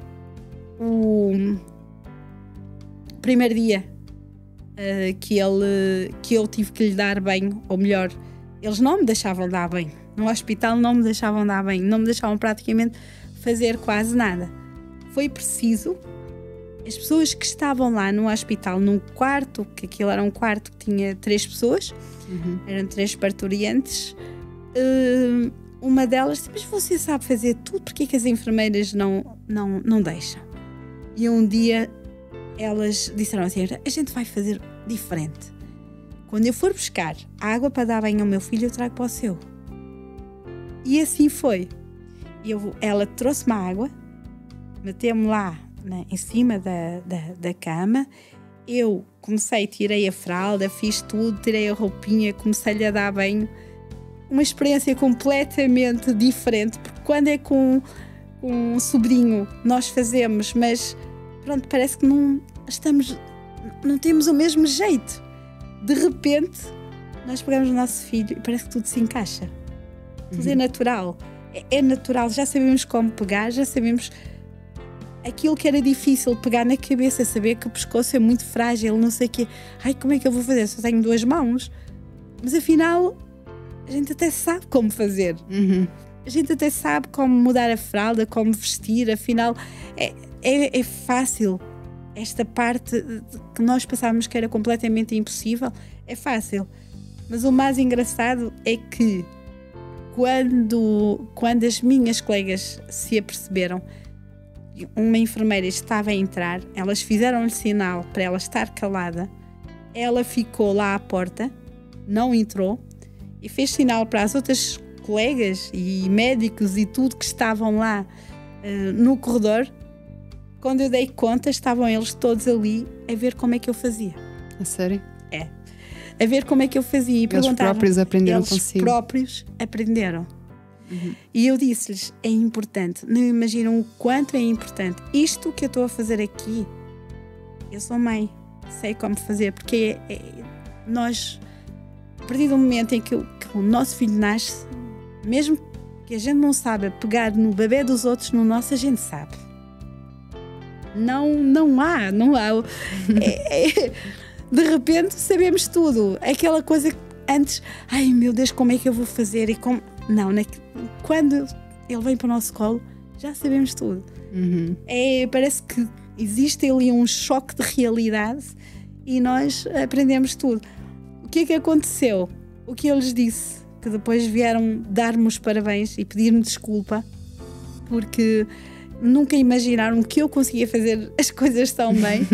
o primeiro dia que eu tive que lhe dar banho, ou melhor, eles não me deixavam dar banho. No hospital não me deixavam dar banho, não me deixavam praticamente fazer quase nada. Foi preciso, as pessoas que estavam lá no hospital, num quarto, que aquilo era um quarto que tinha 3 pessoas, eram 3 parturientes, uma delas disse: mas você sabe fazer tudo, porque é que as enfermeiras não deixam? E um dia elas disseram assim: a gente vai fazer diferente. Quando eu for buscar água para dar banho ao meu filho, eu trago para o seu. E assim foi. Ela trouxe-me a água, meteu-me lá, né, em cima da cama. Eu comecei, tirei a fralda, fiz tudo, tirei a roupinha, comecei-lhe a dar banho. Uma experiência completamente diferente, porque quando é com um sobrinho nós fazemos, mas pronto, parece que não temos o mesmo jeito. De repente nós pegamos o nosso filho e parece que tudo se encaixa. Tudo é natural. É natural, já sabemos como pegar, já sabemos aquilo que era difícil pegar na cabeça, saber que o pescoço é muito frágil, não sei o quê. Ai, como é que eu vou fazer? Só tenho 2 mãos. Mas afinal, a gente até sabe como fazer. A gente até sabe como mudar a fralda, como vestir. Afinal, é fácil. Esta parte que nós pensávamos que era completamente impossível, é fácil. Mas o mais engraçado é que quando as minhas colegas se aperceberam, uma enfermeira estava a entrar, elas fizeram-lhe sinal para ela estar calada, ela ficou lá à porta, não entrou e fez sinal para as outras colegas e médicos e tudo que estavam lá no corredor. Quando eu dei conta, estavam eles todos ali a ver como é que eu fazia. A sério? É. A ver como é que eu fazia. E eles próprios aprenderam consigo. Eles próprios aprenderam. E eu disse-lhes: é importante. Não imaginam o quanto é importante. Isto que eu estou a fazer aqui, eu sou mãe, sei como fazer, porque nós, a partir do momento em que o nosso filho nasce, mesmo que a gente não saiba pegar no bebê dos outros, no nosso a gente sabe. Não há. De repente sabemos tudo. Aquela coisa que antes, ai meu Deus, como é que eu vou fazer? Não, quando ele vem para o nosso colo, já sabemos tudo. Parece que existe ali um choque de realidade e nós aprendemos tudo. O que é que aconteceu? O que eu lhes disse? Que depois vieram dar-me os parabéns e pedir-me desculpa, porque nunca imaginaram que eu conseguia fazer as coisas tão bem.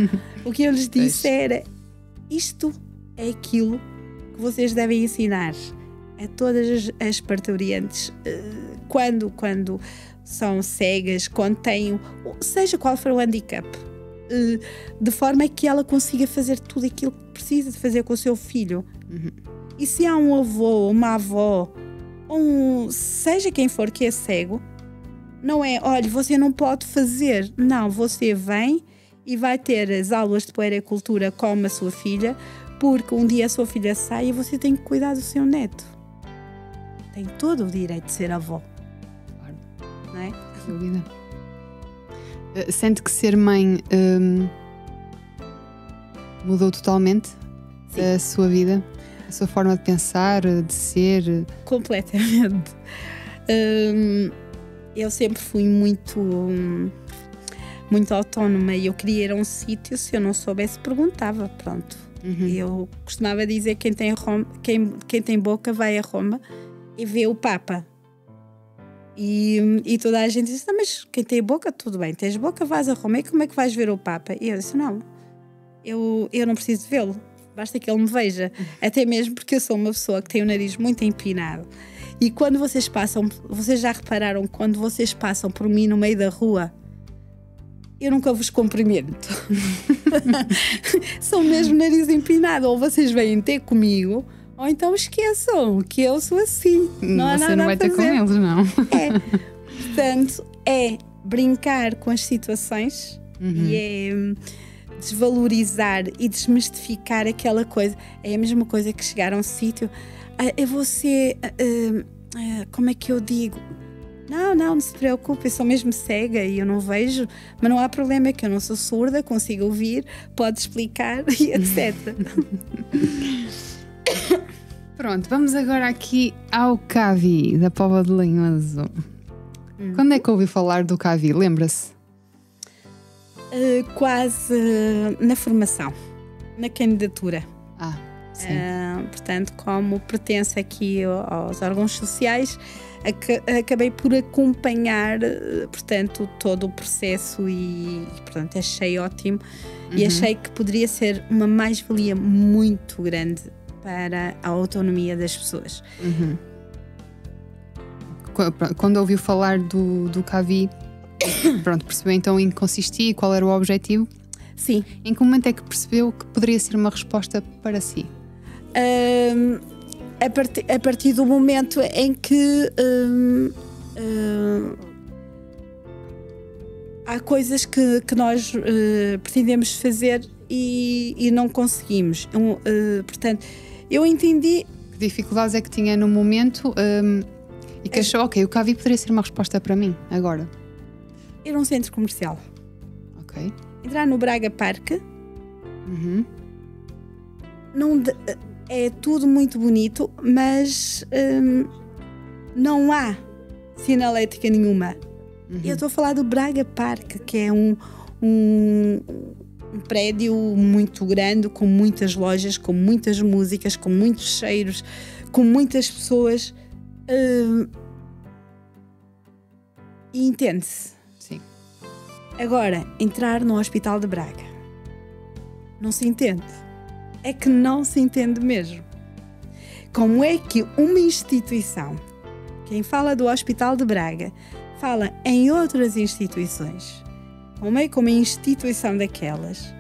O que eu lhes disse era: isto é aquilo que vocês devem ensinar a todas as parturientes quando são cegas, quando têm, seja qual for o handicap, de forma que ela consiga fazer tudo aquilo que precisa de fazer com o seu filho. E se há um avô, uma avó, seja quem for que é cego, não é, olha, você não pode fazer. Não, você vem e vai ter as aulas de puericultura com a sua filha, porque um dia a sua filha sai e você tem que cuidar do seu neto. Tem todo o direito de ser avó. Claro. Não é? Sem dúvida. Sente que ser mãe mudou totalmente a sua vida? A sua forma de pensar, de ser? Completamente. Eu sempre fui muito autónoma e eu queria ir a um sítio, se eu não soubesse, perguntava, pronto. Eu costumava dizer que quem tem boca vai a Roma e vê o Papa. E toda a gente disse, não, mas quem tem boca, tudo bem, tens boca, vais a Roma, e como é que vais ver o Papa? E eu disse, não, eu não preciso vê-lo, basta que ele me veja. Até mesmo porque eu sou uma pessoa que tem o nariz muito empinado. E quando vocês já repararam, quando vocês passam por mim no meio da rua, eu nunca vos cumprimento. Sou mesmo nariz empinado. Ou vocês vêm ter comigo, ou então esqueçam que eu sou assim. Não há nada não vai a fazer. ter com eles, não. Portanto, é brincar com as situações e é desvalorizar e desmistificar aquela coisa. É a mesma coisa que chegar a um sítio. Como é que eu digo? Não se preocupe, eu sou mesmo cega e eu não vejo, mas não há problema, é que eu não sou surda, consigo ouvir, pode explicar e etc. Pronto, vamos agora aqui ao Cavi, da Póvoa de Lanhoso. Quando é que ouviu falar do Cavi? Lembra-se? Quase na formação, na candidatura. Sim. Portanto, como pertence aqui aos órgãos sociais, acabei por acompanhar, portanto, todo o processo e portanto, achei ótimo e achei que poderia ser uma mais-valia muito grande para a autonomia das pessoas. Quando ouviu falar do Cavi, pronto, percebeu então em que consistia e qual era o objetivo? Sim. Em que momento é que percebeu que poderia ser uma resposta para si? A partir do momento em que há coisas que nós pretendemos fazer e não conseguimos. Portanto, eu entendi... Que dificuldades é que tinha no momento e que achou, ok, o Cavi poderia ser uma resposta para mim, agora? Ir a um centro comercial. Ok. Entrar no Braga Park. Não... É tudo muito bonito, mas não há sinalética nenhuma. Eu estou a falar do Braga Park, que é um prédio muito grande, com muitas lojas, com muitas músicas, com muitos cheiros, com muitas pessoas. E entende-se. Sim. Agora, entrar no Hospital de Braga. Não se entende. É que não se entende mesmo. Como é que uma instituição, quem fala do Hospital de Braga, fala em outras instituições, como é que uma instituição daquelas,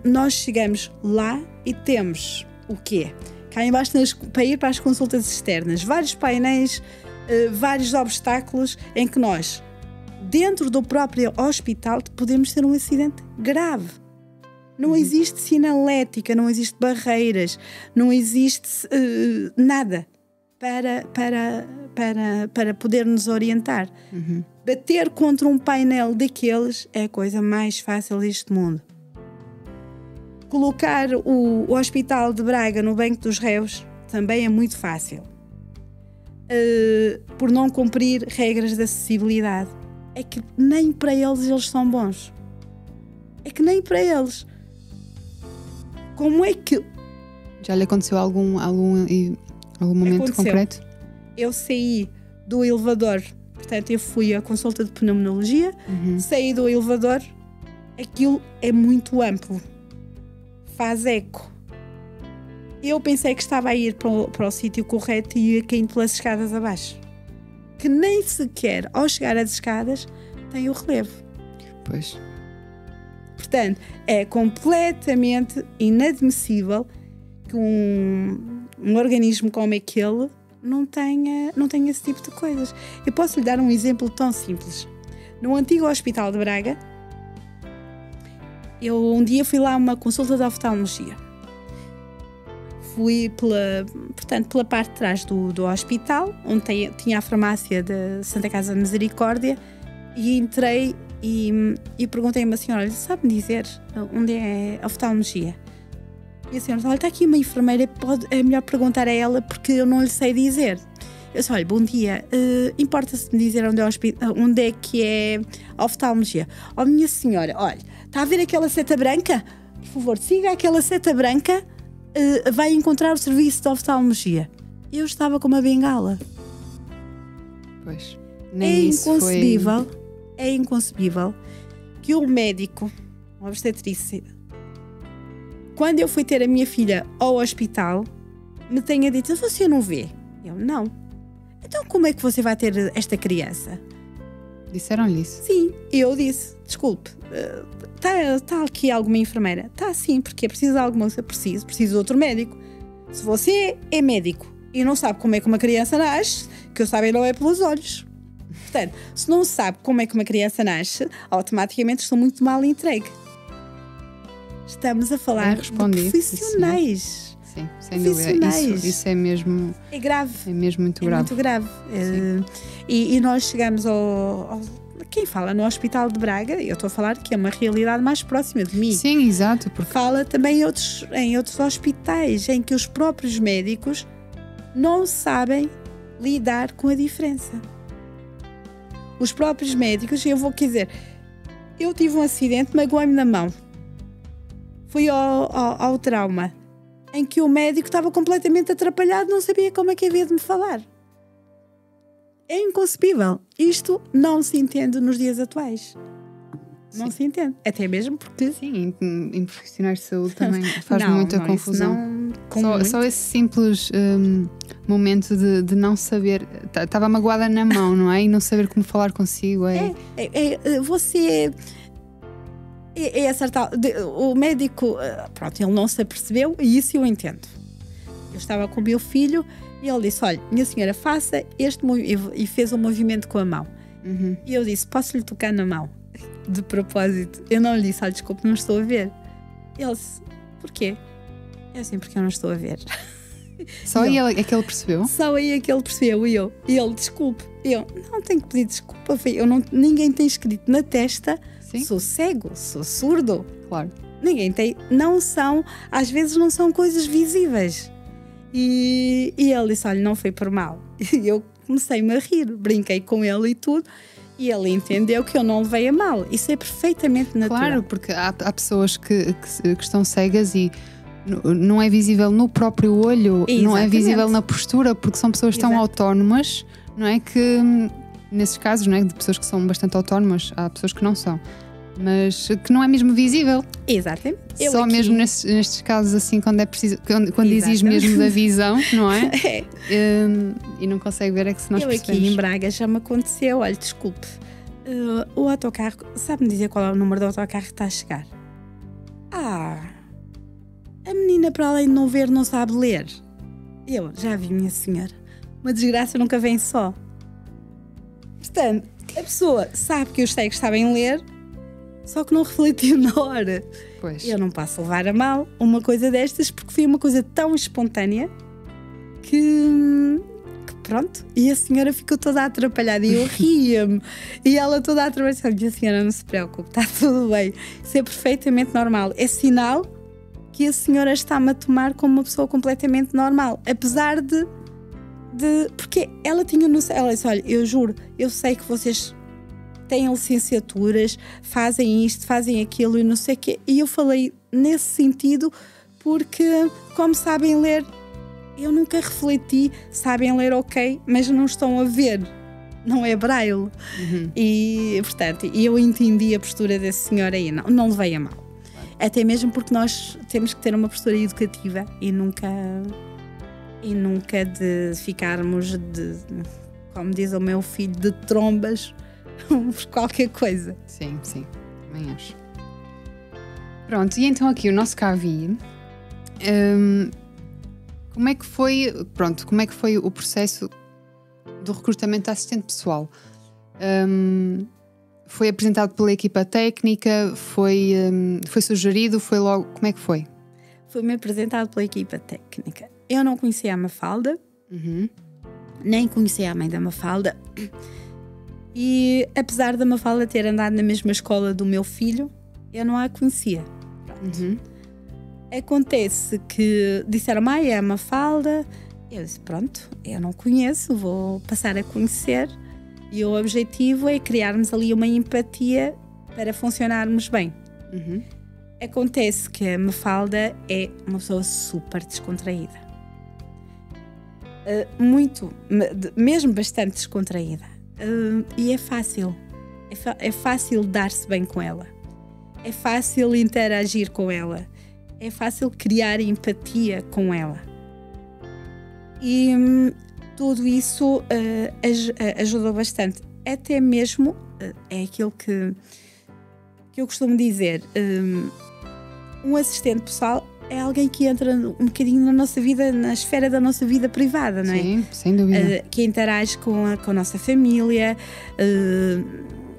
nós chegamos lá e temos o quê? Cá embaixo, para ir para as consultas externas, vários painéis, vários obstáculos em que nós, dentro do próprio hospital, podemos ter um acidente grave. Não existe sinalética, não existe barreiras, não existe nada para poder nos orientar. Bater contra um painel daqueles é a coisa mais fácil deste mundo. Colocar o Hospital de Braga no banco dos réus também é muito fácil. Por não cumprir regras de acessibilidade. É que nem para eles são bons. É que nem para eles. Como é que... Já lhe aconteceu algum momento concreto? Eu saí do elevador, portanto eu fui à consulta de pneumologia, saí do elevador, aquilo é muito amplo, faz eco. Eu pensei que estava a ir para o sítio correto e ia caindo pelas escadas abaixo. que nem sequer ao chegar às escadas tem o relevo. Pois. Portanto, é completamente inadmissível que um organismo como aquele não tenha esse tipo de coisas. Eu posso lhe dar um exemplo tão simples. No antigo Hospital de Braga, eu um dia fui lá a uma consulta de oftalmologia. Fui pela parte de trás do hospital, onde tinha a farmácia da Santa Casa de Misericórdia, e entrei e perguntei a uma senhora: sabe-me dizer onde é a oftalmologia? E a senhora disse: olha, está aqui uma enfermeira, é melhor perguntar a ela porque eu não lhe sei dizer. Eu disse: olha, bom dia, importa-se me dizer onde é que é a oftalmologia? Oh, minha senhora, olha, está a ver aquela seta branca? Por favor, siga aquela seta branca, vai encontrar o serviço de oftalmologia. Eu estava com uma bengala. Pois, nem isso inconcebível. É inconcebível que um médico, uma obstetrícia, quando eu fui ter a minha filha ao hospital, me tenha dito: você não vê? Eu: não. Então como é que você vai ter esta criança? Disseram-lhe isso? Sim, eu disse: desculpe, está aqui alguma enfermeira? Está sim, porque é preciso de alguma coisa. Preciso de outro médico. Se você é médico e não sabe como é que uma criança nasce, que eu saiba não é pelos olhos. Portanto, se não sabe como é que uma criança nasce, automaticamente estou muito mal entregue. Estamos a falar de profissionais. Sim, sem dúvida. Isso é mesmo... É grave. É mesmo muito grave. Muito grave. E nós chegamos quem fala no Hospital de Braga, eu estou a falar que é uma realidade mais próxima de mim. Sim, exato. Porque... Fala também em outros hospitais em que os próprios médicos não sabem lidar com a diferença. Os próprios médicos, eu tive um acidente, magoei-me na mão. Fui ao trauma, em que o médico estava completamente atrapalhado, não sabia como é que havia de me falar. É inconcebível. Isto não se entende nos dias atuais. Não se entende. Até mesmo porque... Sim, em profissionais de saúde também faz muita confusão. Só esse simples momento de não saber... Estava magoada na mão, não é? E não saber como falar consigo. Você... É acertar. O médico, pronto, ele não se apercebeu e isso eu entendo. Eu estava com o meu filho e ele disse: olha, minha senhora, faça este movimento. E fez um movimento com a mão. Uhum. E eu disse: posso-lhe tocar na mão? De propósito. Eu não lhe disse: olha, desculpe, não estou a ver. Ele disse: porquê? Eu assim: porque eu não estou a ver. Só aí é que ele percebeu? Só aí é que ele percebeu. E ele: desculpe. Eu: não tenho que pedir desculpa. Ninguém tem escrito na testa. Sim. Sou cego, sou surdo. Claro. Ninguém tem. Às vezes não são coisas visíveis. E ele disse: olha, não foi por mal. E eu comecei-me a rir, brinquei com ele e tudo. E ele entendeu que eu não levei a mal. Isso é perfeitamente natural. Claro, porque há pessoas que estão cegas e não é visível no próprio olho, exatamente. Não é visível na postura, porque são pessoas tão autónomas, não é? Que nesses casos, não é? De pessoas que são bastante autónomas, há pessoas que não são, mas que não é mesmo visível. Exatamente. Só mesmo nestes casos assim, quando é preciso, quando exige mesmo da visão, não é? E não consegue ver, é que se nós percebemos. Aqui em Braga já me aconteceu: olha, desculpe, o autocarro, sabe-me dizer qual é o número do autocarro que está a chegar? A menina, para além de não ver, não sabe ler. Eu já vi, minha senhora, uma desgraça nunca vem só. Portanto, a pessoa sabe que os cegos sabem ler, só que não refletiu na hora. Pois. Eu não posso levar a mal uma coisa destas, porque foi uma coisa tão espontânea que pronto. E a senhora ficou toda atrapalhada e eu ria-me. E ela toda atrapalhada. E a senhora: não se preocupe, está tudo bem. Isso é perfeitamente normal. É sinal que a senhora está-me a tomar como uma pessoa completamente normal. Apesar de porque ela tinha noção. Ela disse: olha, eu juro, eu sei que vocês têm licenciaturas, fazem isto, fazem aquilo e não sei o quê. E eu falei nesse sentido porque, como sabem ler, eu nunca refleti. Sabem ler, ok, mas não estão a ver. Não é braille. Uhum. E, portanto, eu entendi a postura dessa senhora aí. Não levei a mal. Até mesmo porque nós temos que ter uma postura educativa e nunca de ficarmos como diz o meu filho, de trombas por qualquer coisa. Sim, também acho. Pronto, e então aqui o nosso Kavi, como é que foi o processo do recrutamento de assistente pessoal? Foi apresentado pela equipa técnica? Foi sugerido? Foi logo? Como é que foi? Foi-me apresentado pela equipa técnica. Eu não conhecia a Mafalda, nem conhecia a mãe da Mafalda. E apesar da Mafalda ter andado na mesma escola do meu filho, eu não a conhecia. Acontece que disseram, mãe, é a Mafalda. Eu disse, pronto, eu não conheço, vou passar a conhecer. E o objetivo é criarmos ali uma empatia para funcionarmos bem. Acontece que a Mafalda é uma pessoa super descontraída. Mesmo bastante descontraída. E é fácil. É fácil dar-se bem com ela. É fácil interagir com ela. É fácil criar empatia com ela. E tudo isso ajudou bastante. Até mesmo, é aquilo que eu costumo dizer, um assistente pessoal é alguém que entra um bocadinho na nossa vida, na esfera da nossa vida privada, não é? Sim, sem dúvida. Que interage com a nossa família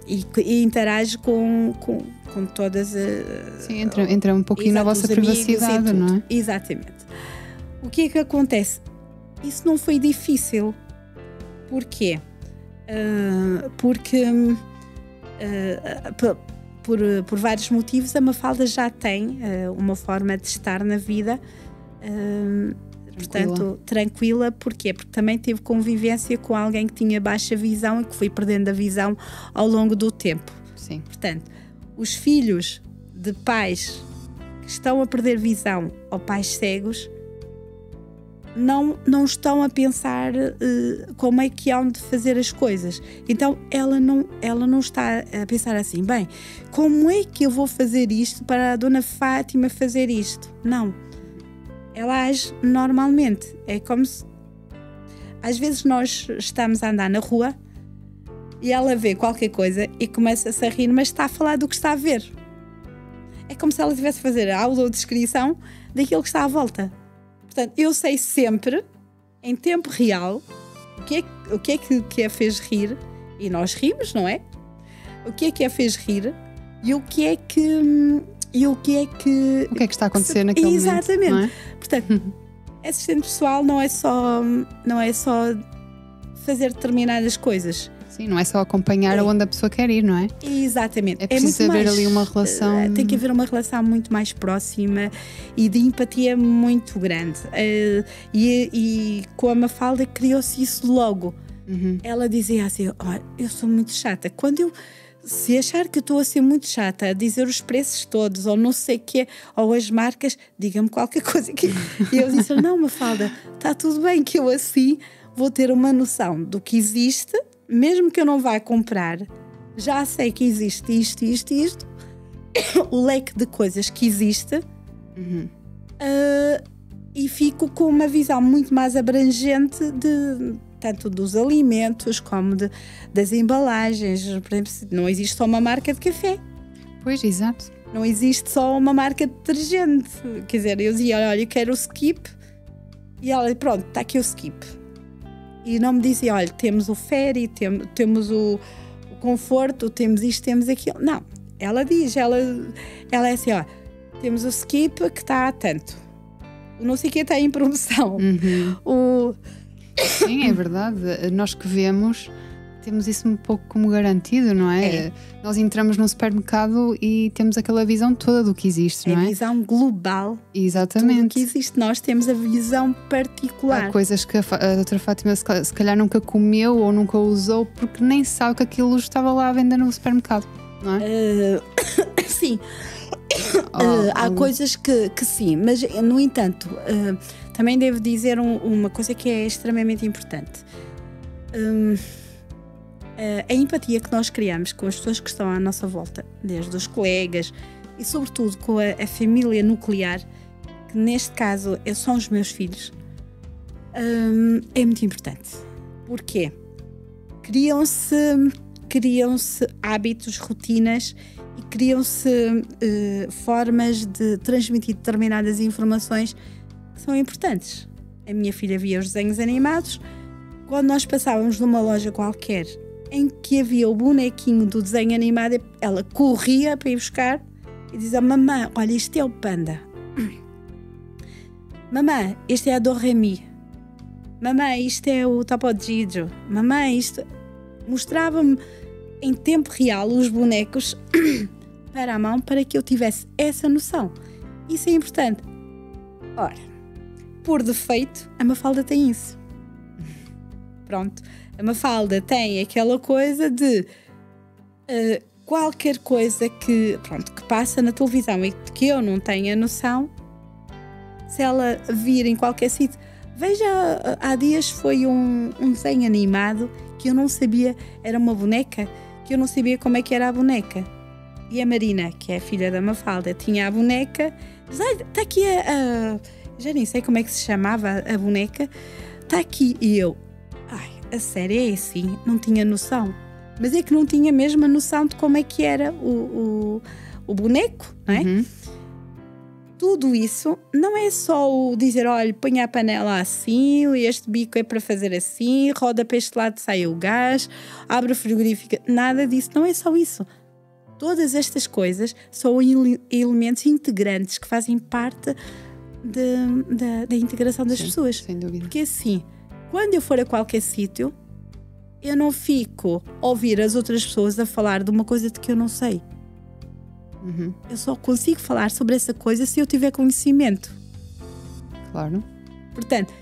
e interage com todas as... Sim, entra um pouquinho na vossa privacidade, não é? Exatamente. O que é que acontece? Isso não foi difícil. Porquê? Porque por vários motivos a Mafalda já tem uma forma de estar na vida portanto, tranquila. Porquê? Porque também teve convivência com alguém que tinha baixa visão e que foi perdendo a visão ao longo do tempo. Sim. Portanto, os filhos de pais que estão a perder visão ou pais cegos não estão a pensar como é que hão de fazer as coisas. Então ela não está a pensar assim, bem, como é que eu vou fazer isto para a Dona Fátima fazer isto? Não. Ela age normalmente. É como se às vezes nós estamos a andar na rua e ela vê qualquer coisa e começa-se a rir, mas está a falar do que está a ver. É como se ela estivesse a fazer a audiodescrição daquilo que está à volta. Portanto, eu sei sempre, em tempo real, o que é que a fez rir, e nós rimos, não é? O que é que a fez rir e o que é que está a acontecer naquele momento. Exatamente. Não é? Portanto, assistente pessoal não é só fazer determinadas coisas. Sim, não é só acompanhar aonde a pessoa quer ir, não é? Exatamente. É preciso haver ali uma relação... Tem que haver uma relação muito mais próxima e de empatia muito grande. E com a Mafalda criou-se isso logo. Ela dizia assim, eu sou muito chata. Se achar que eu estou a ser muito chata a dizer os preços todos, ou não sei o quê, ou as marcas, diga-me qualquer coisa. E eu disse, não, Mafalda, está tudo bem, que eu assim vou ter uma noção do que existe. Mesmo que eu não vá comprar, já sei que existe isto, o leque de coisas que existe, e fico com uma visão muito mais abrangente tanto dos alimentos como das embalagens. Por exemplo, não existe só uma marca de café. Pois, exato. Não existe só uma marca de detergente. Quer dizer, eu dizia, olha, eu quero o Skip, e ela, pronto, está aqui o Skip. E não me dizia, olha, temos o Fairy, temos o Conforto, temos isto, temos aquilo. Não, ela diz, ela é assim, ó, temos o Skip que está a tanto. O não sei o que está em promoção. Sim, é verdade. Nós que vemos, temos isso um pouco como garantido, não é? Nós entramos num supermercado e temos aquela visão toda do que existe, não é? A visão global. Exatamente. Tudo que existe, nós temos a visão particular. Há coisas que a doutora Fátima se calhar nunca comeu ou nunca usou porque nem sabe que aquilo estava lá à venda no supermercado, não é? Sim. Há coisas que sim, mas no entanto, também devo dizer uma coisa que é extremamente importante. A empatia que nós criamos com as pessoas que estão à nossa volta, desde os colegas e sobretudo com a família nuclear, que neste caso são os meus filhos, é muito importante. Porquê? criam-se hábitos, rotinas e criam-se formas de transmitir determinadas informações que são importantes. A minha filha via os desenhos animados. Quando nós passávamos numa loja qualquer em que havia o bonequinho do desenho animado, ela corria para ir buscar e dizia: mamãe, olha, isto é o panda. Mamãe, isto é a Doremi. Mamãe, isto é o Topo Gigio. Mamãe, isto... Mostrava-me em tempo real os bonecos para a mão para que eu tivesse essa noção. Isso é importante. Ora, por defeito, a Mafalda tem isso. Pronto. A Mafalda tem aquela coisa de qualquer coisa que passa na televisão e que eu não tenha noção, se ela vir em qualquer sítio. Veja, há dias foi um desenho animado que eu não sabia, era uma boneca, que eu não sabia como é que era a boneca. E a Marina, que é a filha da Mafalda, tinha a boneca, diz: está aqui já nem sei como é que se chamava a boneca, está aqui. E eu, a sério, é assim? Não tinha noção. Mas é que não tinha mesmo a noção de como é que era o boneco, não é? Uhum. Tudo isso não é só o dizer: olha, põe a panela assim, este bico é para fazer assim, roda para este lado, sai o gás, abre o frigorífico. Nada disso, não é só isso. Todas estas coisas são elementos integrantes que fazem parte da integração das pessoas. Sem dúvida. Porque assim, quando eu for a qualquer sítio, eu não fico a ouvir as outras pessoas a falar de uma coisa de que eu não sei. Uhum. Eu só consigo falar sobre essa coisa se eu tiver conhecimento. Claro. Portanto,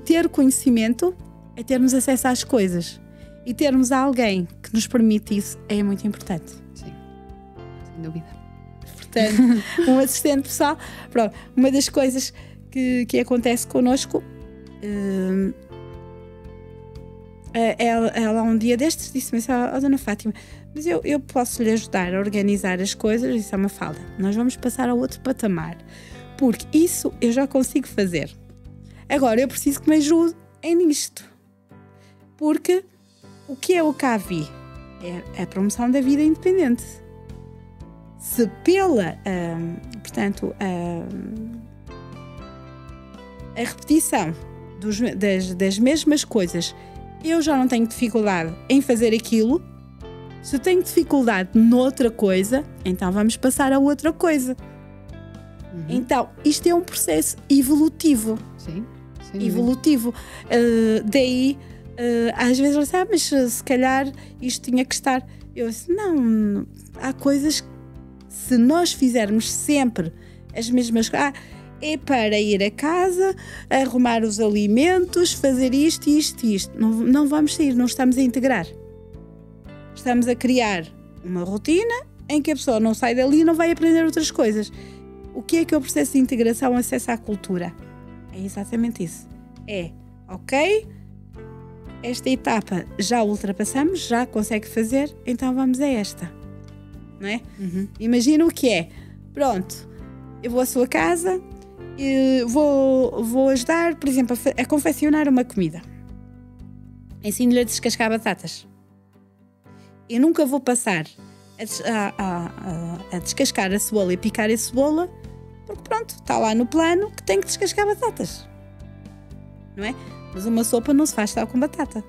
ter conhecimento é termos acesso às coisas. E termos alguém que nos permite isso é muito importante. Sim, sem dúvida. Portanto, um assistente pessoal. Pronto, uma das coisas que acontece connosco, ela um dia destes disse-me: Dona Fátima, mas eu posso lhe ajudar a organizar as coisas. Isso é uma falda. Nós vamos passar a outro patamar, porque isso eu já consigo fazer. Agora eu preciso que me ajude nisto, porque o que é o CAVI? É a promoção da vida independente. Se pela a repetição das mesmas coisas eu já não tenho dificuldade em fazer aquilo, se eu tenho dificuldade noutra coisa, então vamos passar a outra coisa. Uhum. Então, isto é um processo evolutivo. Sim, evolutivo. Daí, às vezes eu disse: mas se calhar isto tinha que estar. Eu disse: não, há coisas que, se nós fizermos sempre as mesmas coisas, é para ir a casa, arrumar os alimentos, fazer isto, isto e isto. Não vamos sair, não estamos a integrar. Estamos a criar uma rotina em que a pessoa não sai dali e não vai aprender outras coisas. O que é o processo de integração, acesso à cultura? É exatamente isso. Ok, esta etapa já ultrapassamos, já consegue fazer, então vamos a esta. Não é? Uhum. Imagina o que é. Pronto, eu vou à sua casa, vou ajudar, por exemplo, a confeccionar uma comida. Ensino-lhe a descascar batatas. Eu nunca vou passar a descascar a cebola e picar a cebola, porque pronto, está lá no plano que tem que descascar batatas. Não é? Mas uma sopa não se faz só com batata.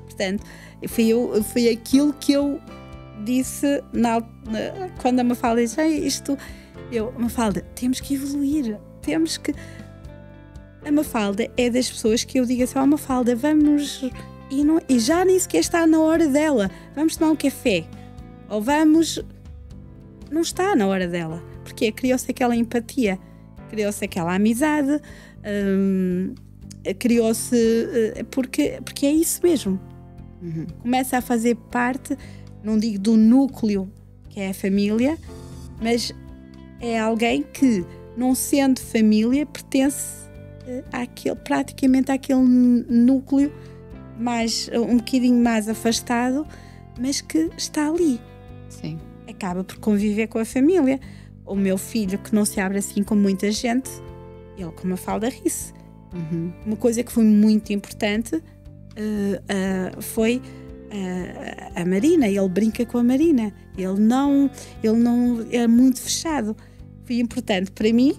Portanto, foi aquilo que eu disse quando a Mafalda disse: Mafalda, temos que evoluir, temos que... A Mafalda é das pessoas que eu digo assim: Mafalda, vamos... E já nem sequer está na hora dela. Vamos tomar um café. Ou vamos... Não está na hora dela. Porque criou-se aquela empatia, criou-se aquela amizade, criou-se... Porque é isso mesmo. Uhum. Começa a fazer parte, não digo do núcleo, que é a família, mas é alguém que, não sendo família, pertence praticamente àquele núcleo um bocadinho mais afastado, mas que está ali. Sim. Acaba por conviver com a família. O meu filho, que não se abre assim com muita gente, ele com uma falda ri-se. Uhum. Uma coisa que foi muito importante foi a Marina. Ele brinca com a Marina. Ele não é muito fechado. Foi importante para mim,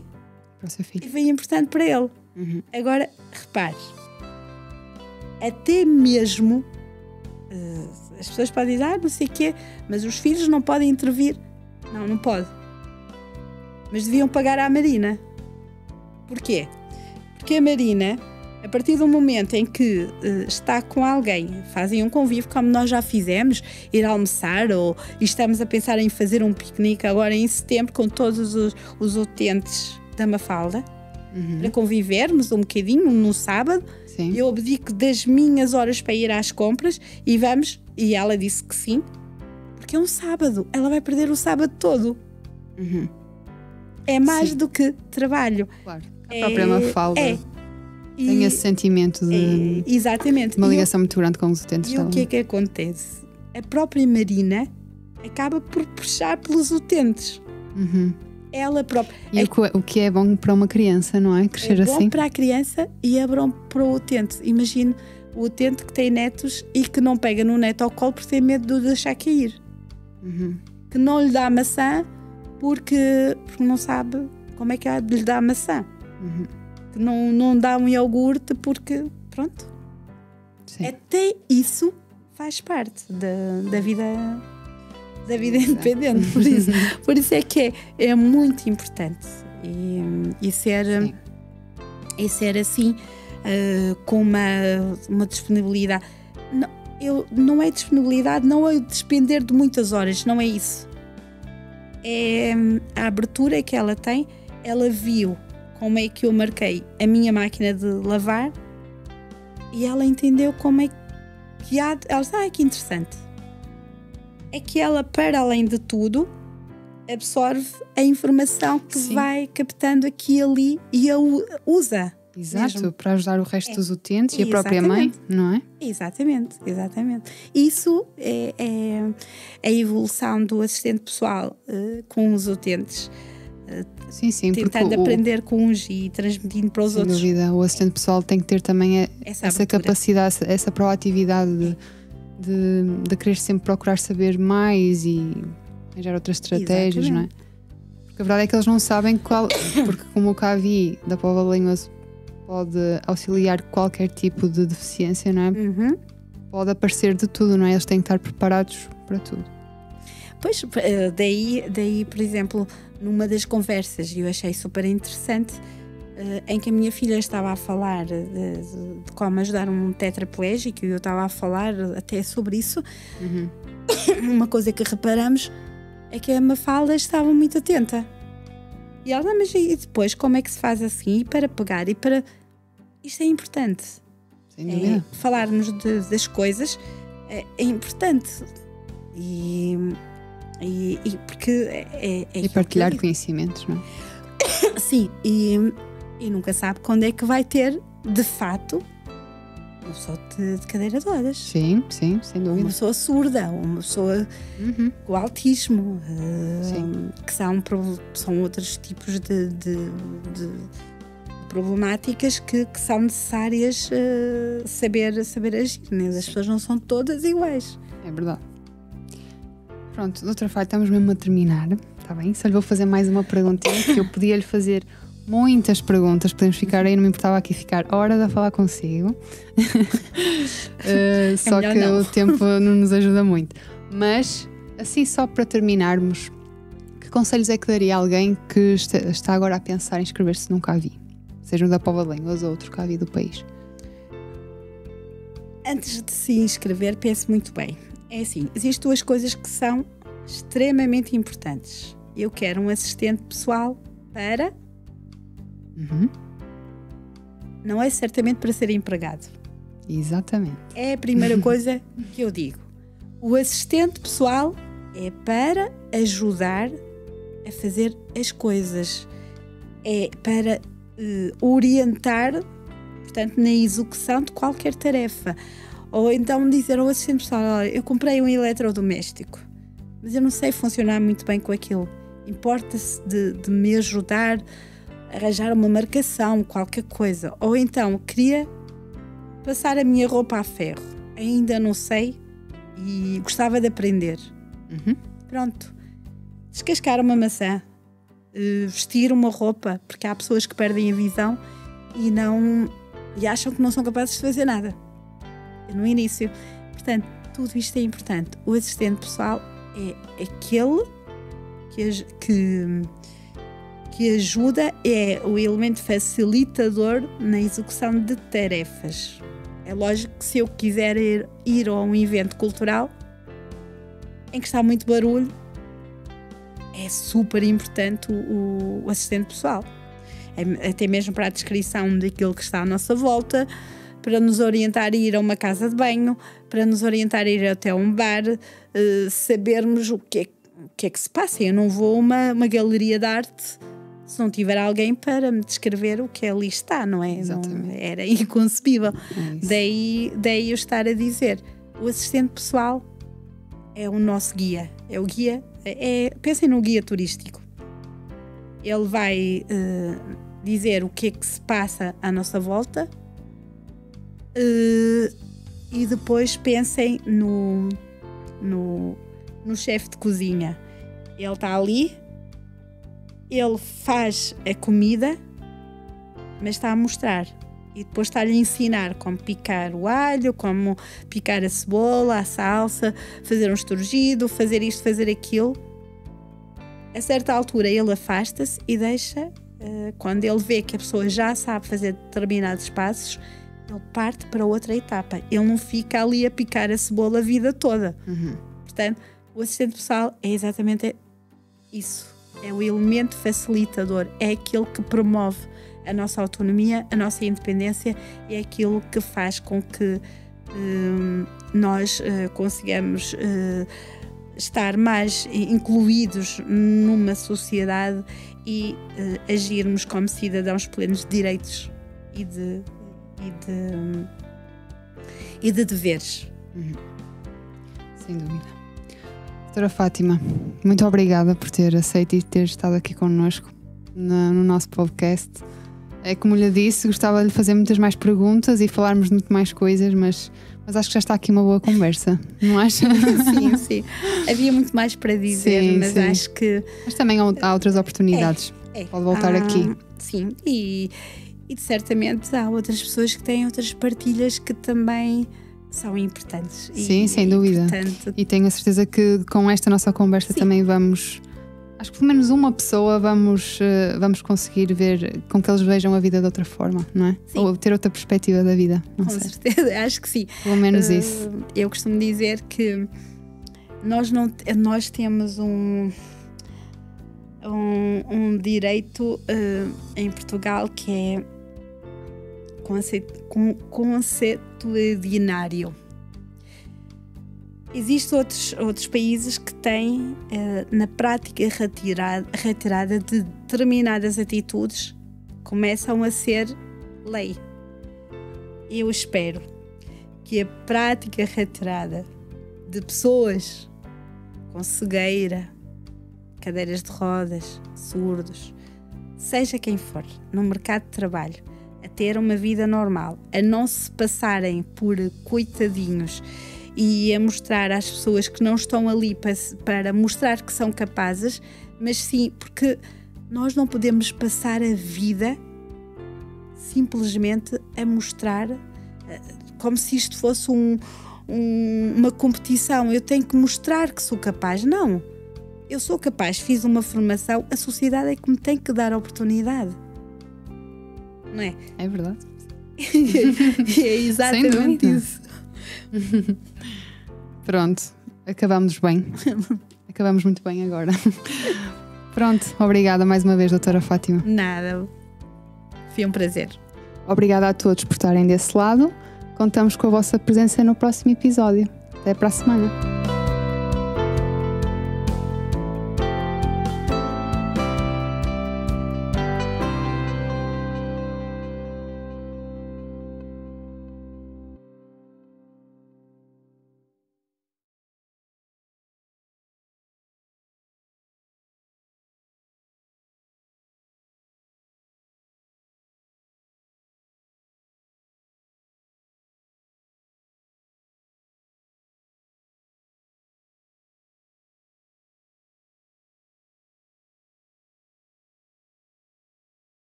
para o seu filho, e foi importante para ele. Agora, repare, até mesmo as pessoas podem dizer, não sei o quê, mas os filhos não podem intervir. Não pode. Mas deviam pagar à Marina. Porquê? Porque a Marina, a partir do momento em que está com alguém, fazem um convívio, como nós já fizemos, ir almoçar, e estamos a pensar em fazer um piquenique agora em setembro com todos os utentes da Mafalda, para convivermos um bocadinho no sábado. Sim. Eu abdico das minhas horas para ir às compras e vamos, e ela disse que sim, porque é um sábado, ela vai perder o sábado todo. É mais do que trabalho. Claro. A própria Mafalda tem esse sentimento de exatamente. Uma ligação muito grande com os utentes. E o que é que acontece? A própria Marina acaba por puxar pelos utentes. Ela própria. E o que é bom para uma criança, não é? Crescer assim. É bom para a criança e é bom para o utente. Imagine o utente que tem netos e que não pega no neto ao colo por ter medo de o deixar cair. Que não lhe dá maçã porque não sabe como é que há de lhe dar maçã. Que não dá um iogurte porque, pronto. Sim. Até isso faz parte da vida independente. Por isso é que é muito importante. E ser assim, com uma disponibilidade. Não é disponibilidade, não é despender de muitas horas, não é isso. É a abertura que ela tem. Ela viu como é que eu marquei a minha máquina de lavar e ela entendeu como é que ela disse, que interessante. É que ela, para além de tudo, absorve a informação que vai captando aqui e ali e a usa. Exato, mesmo. Para ajudar o resto dos utentes e a própria mãe, não é? Exatamente. Isso é a evolução do assistente pessoal com os utentes. Sim, tentando aprender com uns e transmitindo para os outros. Sem dúvida, o assistente pessoal tem que ter também essa capacidade, essa proatividade de querer sempre procurar saber mais e arranjar outras estratégias, não é? Porque a verdade é que eles não sabem porque como o CAVI da Póvoa de Lanhoso pode auxiliar qualquer tipo de deficiência, não é? Pode aparecer de tudo, não é? Eles têm que estar preparados para tudo. Pois, daí, por exemplo, numa das conversas, eu achei super interessante, em que a minha filha estava a falar de como ajudar um tetraplégico, e eu estava a falar até sobre isso. Uma coisa que reparamos é que a Mafalda estava muito atenta. E ela, mas e depois como é que se faz assim? E para pegar e para... Isto é importante. Sem dúvida. Falarmos das coisas é importante. E porque e partilhar conhecimentos, não é? Sim, e nunca sabe quando é que vai ter, de fato, uma pessoa de cadeira de rodas. Sim, sem dúvida. Uma pessoa surda, uma pessoa com autismo, que são outros tipos de problemáticas que são necessárias saber agir. Né? As pessoas não são todas iguais. É verdade. Pronto, doutora Fábio, estamos mesmo a terminar, está bem? Só lhe vou fazer mais uma perguntinha, que eu podia lhe fazer muitas perguntas, podemos ficar aí, não me importava aqui ficar horas a falar consigo. Só que não. O tempo não nos ajuda muito. Mas, assim, só para terminarmos, que conselhos é que daria a alguém que está agora a pensar em inscrever-se num CAVI? Seja da Póvoa de Lanhoso ou outro CAVI do país? Antes de se inscrever, pense muito bem. É assim, existem duas coisas que são extremamente importantes. Eu quero um assistente pessoal para... Não é certamente para ser empregado. Exatamente. É a primeira coisa que eu digo. O assistente pessoal é para ajudar a fazer as coisas. É para orientar, portanto, na execução de qualquer tarefa. Ou então dizer ao assistente pessoal, olha, eu comprei um eletrodoméstico, mas eu não sei funcionar muito bem com aquilo. Importa-se de me ajudar a arranjar uma marcação, qualquer coisa. Ou então cria passar a minha roupa a ferro. Ainda não sei e gostava de aprender. Pronto. Descascar uma maçã. Vestir uma roupa, porque há pessoas que perdem a visão e acham que não são capazes de fazer nada no início. Portanto, tudo isto é importante. O assistente pessoal é aquele que ajuda, é o elemento facilitador na execução de tarefas. É lógico que se eu quiser ir a um evento cultural em que está muito barulho, é super importante o assistente pessoal. Até mesmo para a descrição daquilo que está à nossa volta, para nos orientar a ir a uma casa de banho, para nos orientar a ir até um bar, sabermos o que é que se passa. Eu não vou a uma galeria de arte se não tiver alguém para me descrever o que ali está, não é? Não, era inconcebível. Daí eu estar a dizer, o assistente pessoal é o nosso guia, é o guia. Pensem no guia turístico. Ele vai dizer o que é que se passa à nossa volta e depois pensem no chefe de cozinha. Ele está ali, ele faz a comida, mas está a mostrar. E depois está-lhe a ensinar como picar o alho, como picar a cebola, a salsa, fazer um esturgido, fazer isto, fazer aquilo. A certa altura ele afasta-se e deixa, quando ele vê que a pessoa já sabe fazer determinados passos, ele parte para outra etapa. Ele não fica ali a picar a cebola a vida toda. Portanto, o assistente pessoal é exatamente isso. É o elemento facilitador, é aquele que promove a nossa autonomia, a nossa independência, é aquilo que faz com que nós consigamos estar mais incluídos numa sociedade e agirmos como cidadãos plenos de direitos e de deveres. Sem dúvida. Doutora Fátima, muito obrigada por ter aceito e ter estado aqui connosco no nosso podcast. É como lhe disse, gostava de lhe fazer muitas mais perguntas e falarmos de muito mais coisas, mas acho que já está aqui uma boa conversa, não acha? Sim. Havia muito mais para dizer, mas acho que... Mas também há outras oportunidades. Pode voltar aqui. Sim, e certamente há outras pessoas que têm outras partilhas que também são importantes. Sim, sem dúvida. Portanto... E tenho a certeza que com esta nossa conversa também vamos... Acho que pelo menos uma pessoa vamos conseguir ver com que eles vejam a vida de outra forma, não é? Sim. Ou ter outra perspectiva da vida. Não sei. Certeza, acho que sim. Pelo menos isso. Eu costumo dizer que nós temos um direito em Portugal que é consuetudinário. Existem outros países que têm, na prática, retirada de determinadas atitudes, começam a ser lei. Eu espero que a prática retirada de pessoas com cegueira, cadeiras de rodas, surdos, seja quem for, no mercado de trabalho, a ter uma vida normal, a não se passarem por coitadinhos e a mostrar às pessoas que não estão ali para mostrar que são capazes, mas sim, porque nós não podemos passar a vida simplesmente a mostrar como se isto fosse uma competição. Eu tenho que mostrar que sou capaz. Não, eu sou capaz, fiz uma formação, a sociedade é que me tem que dar a oportunidade. Não é? É verdade. É exatamente isso. Pronto, acabamos bem. Acabamos muito bem agora. Pronto, obrigada mais uma vez, doutora Fátima. Nada, foi um prazer. Obrigada a todos por estarem desse lado. Contamos com a vossa presença no próximo episódio. Até para a semana.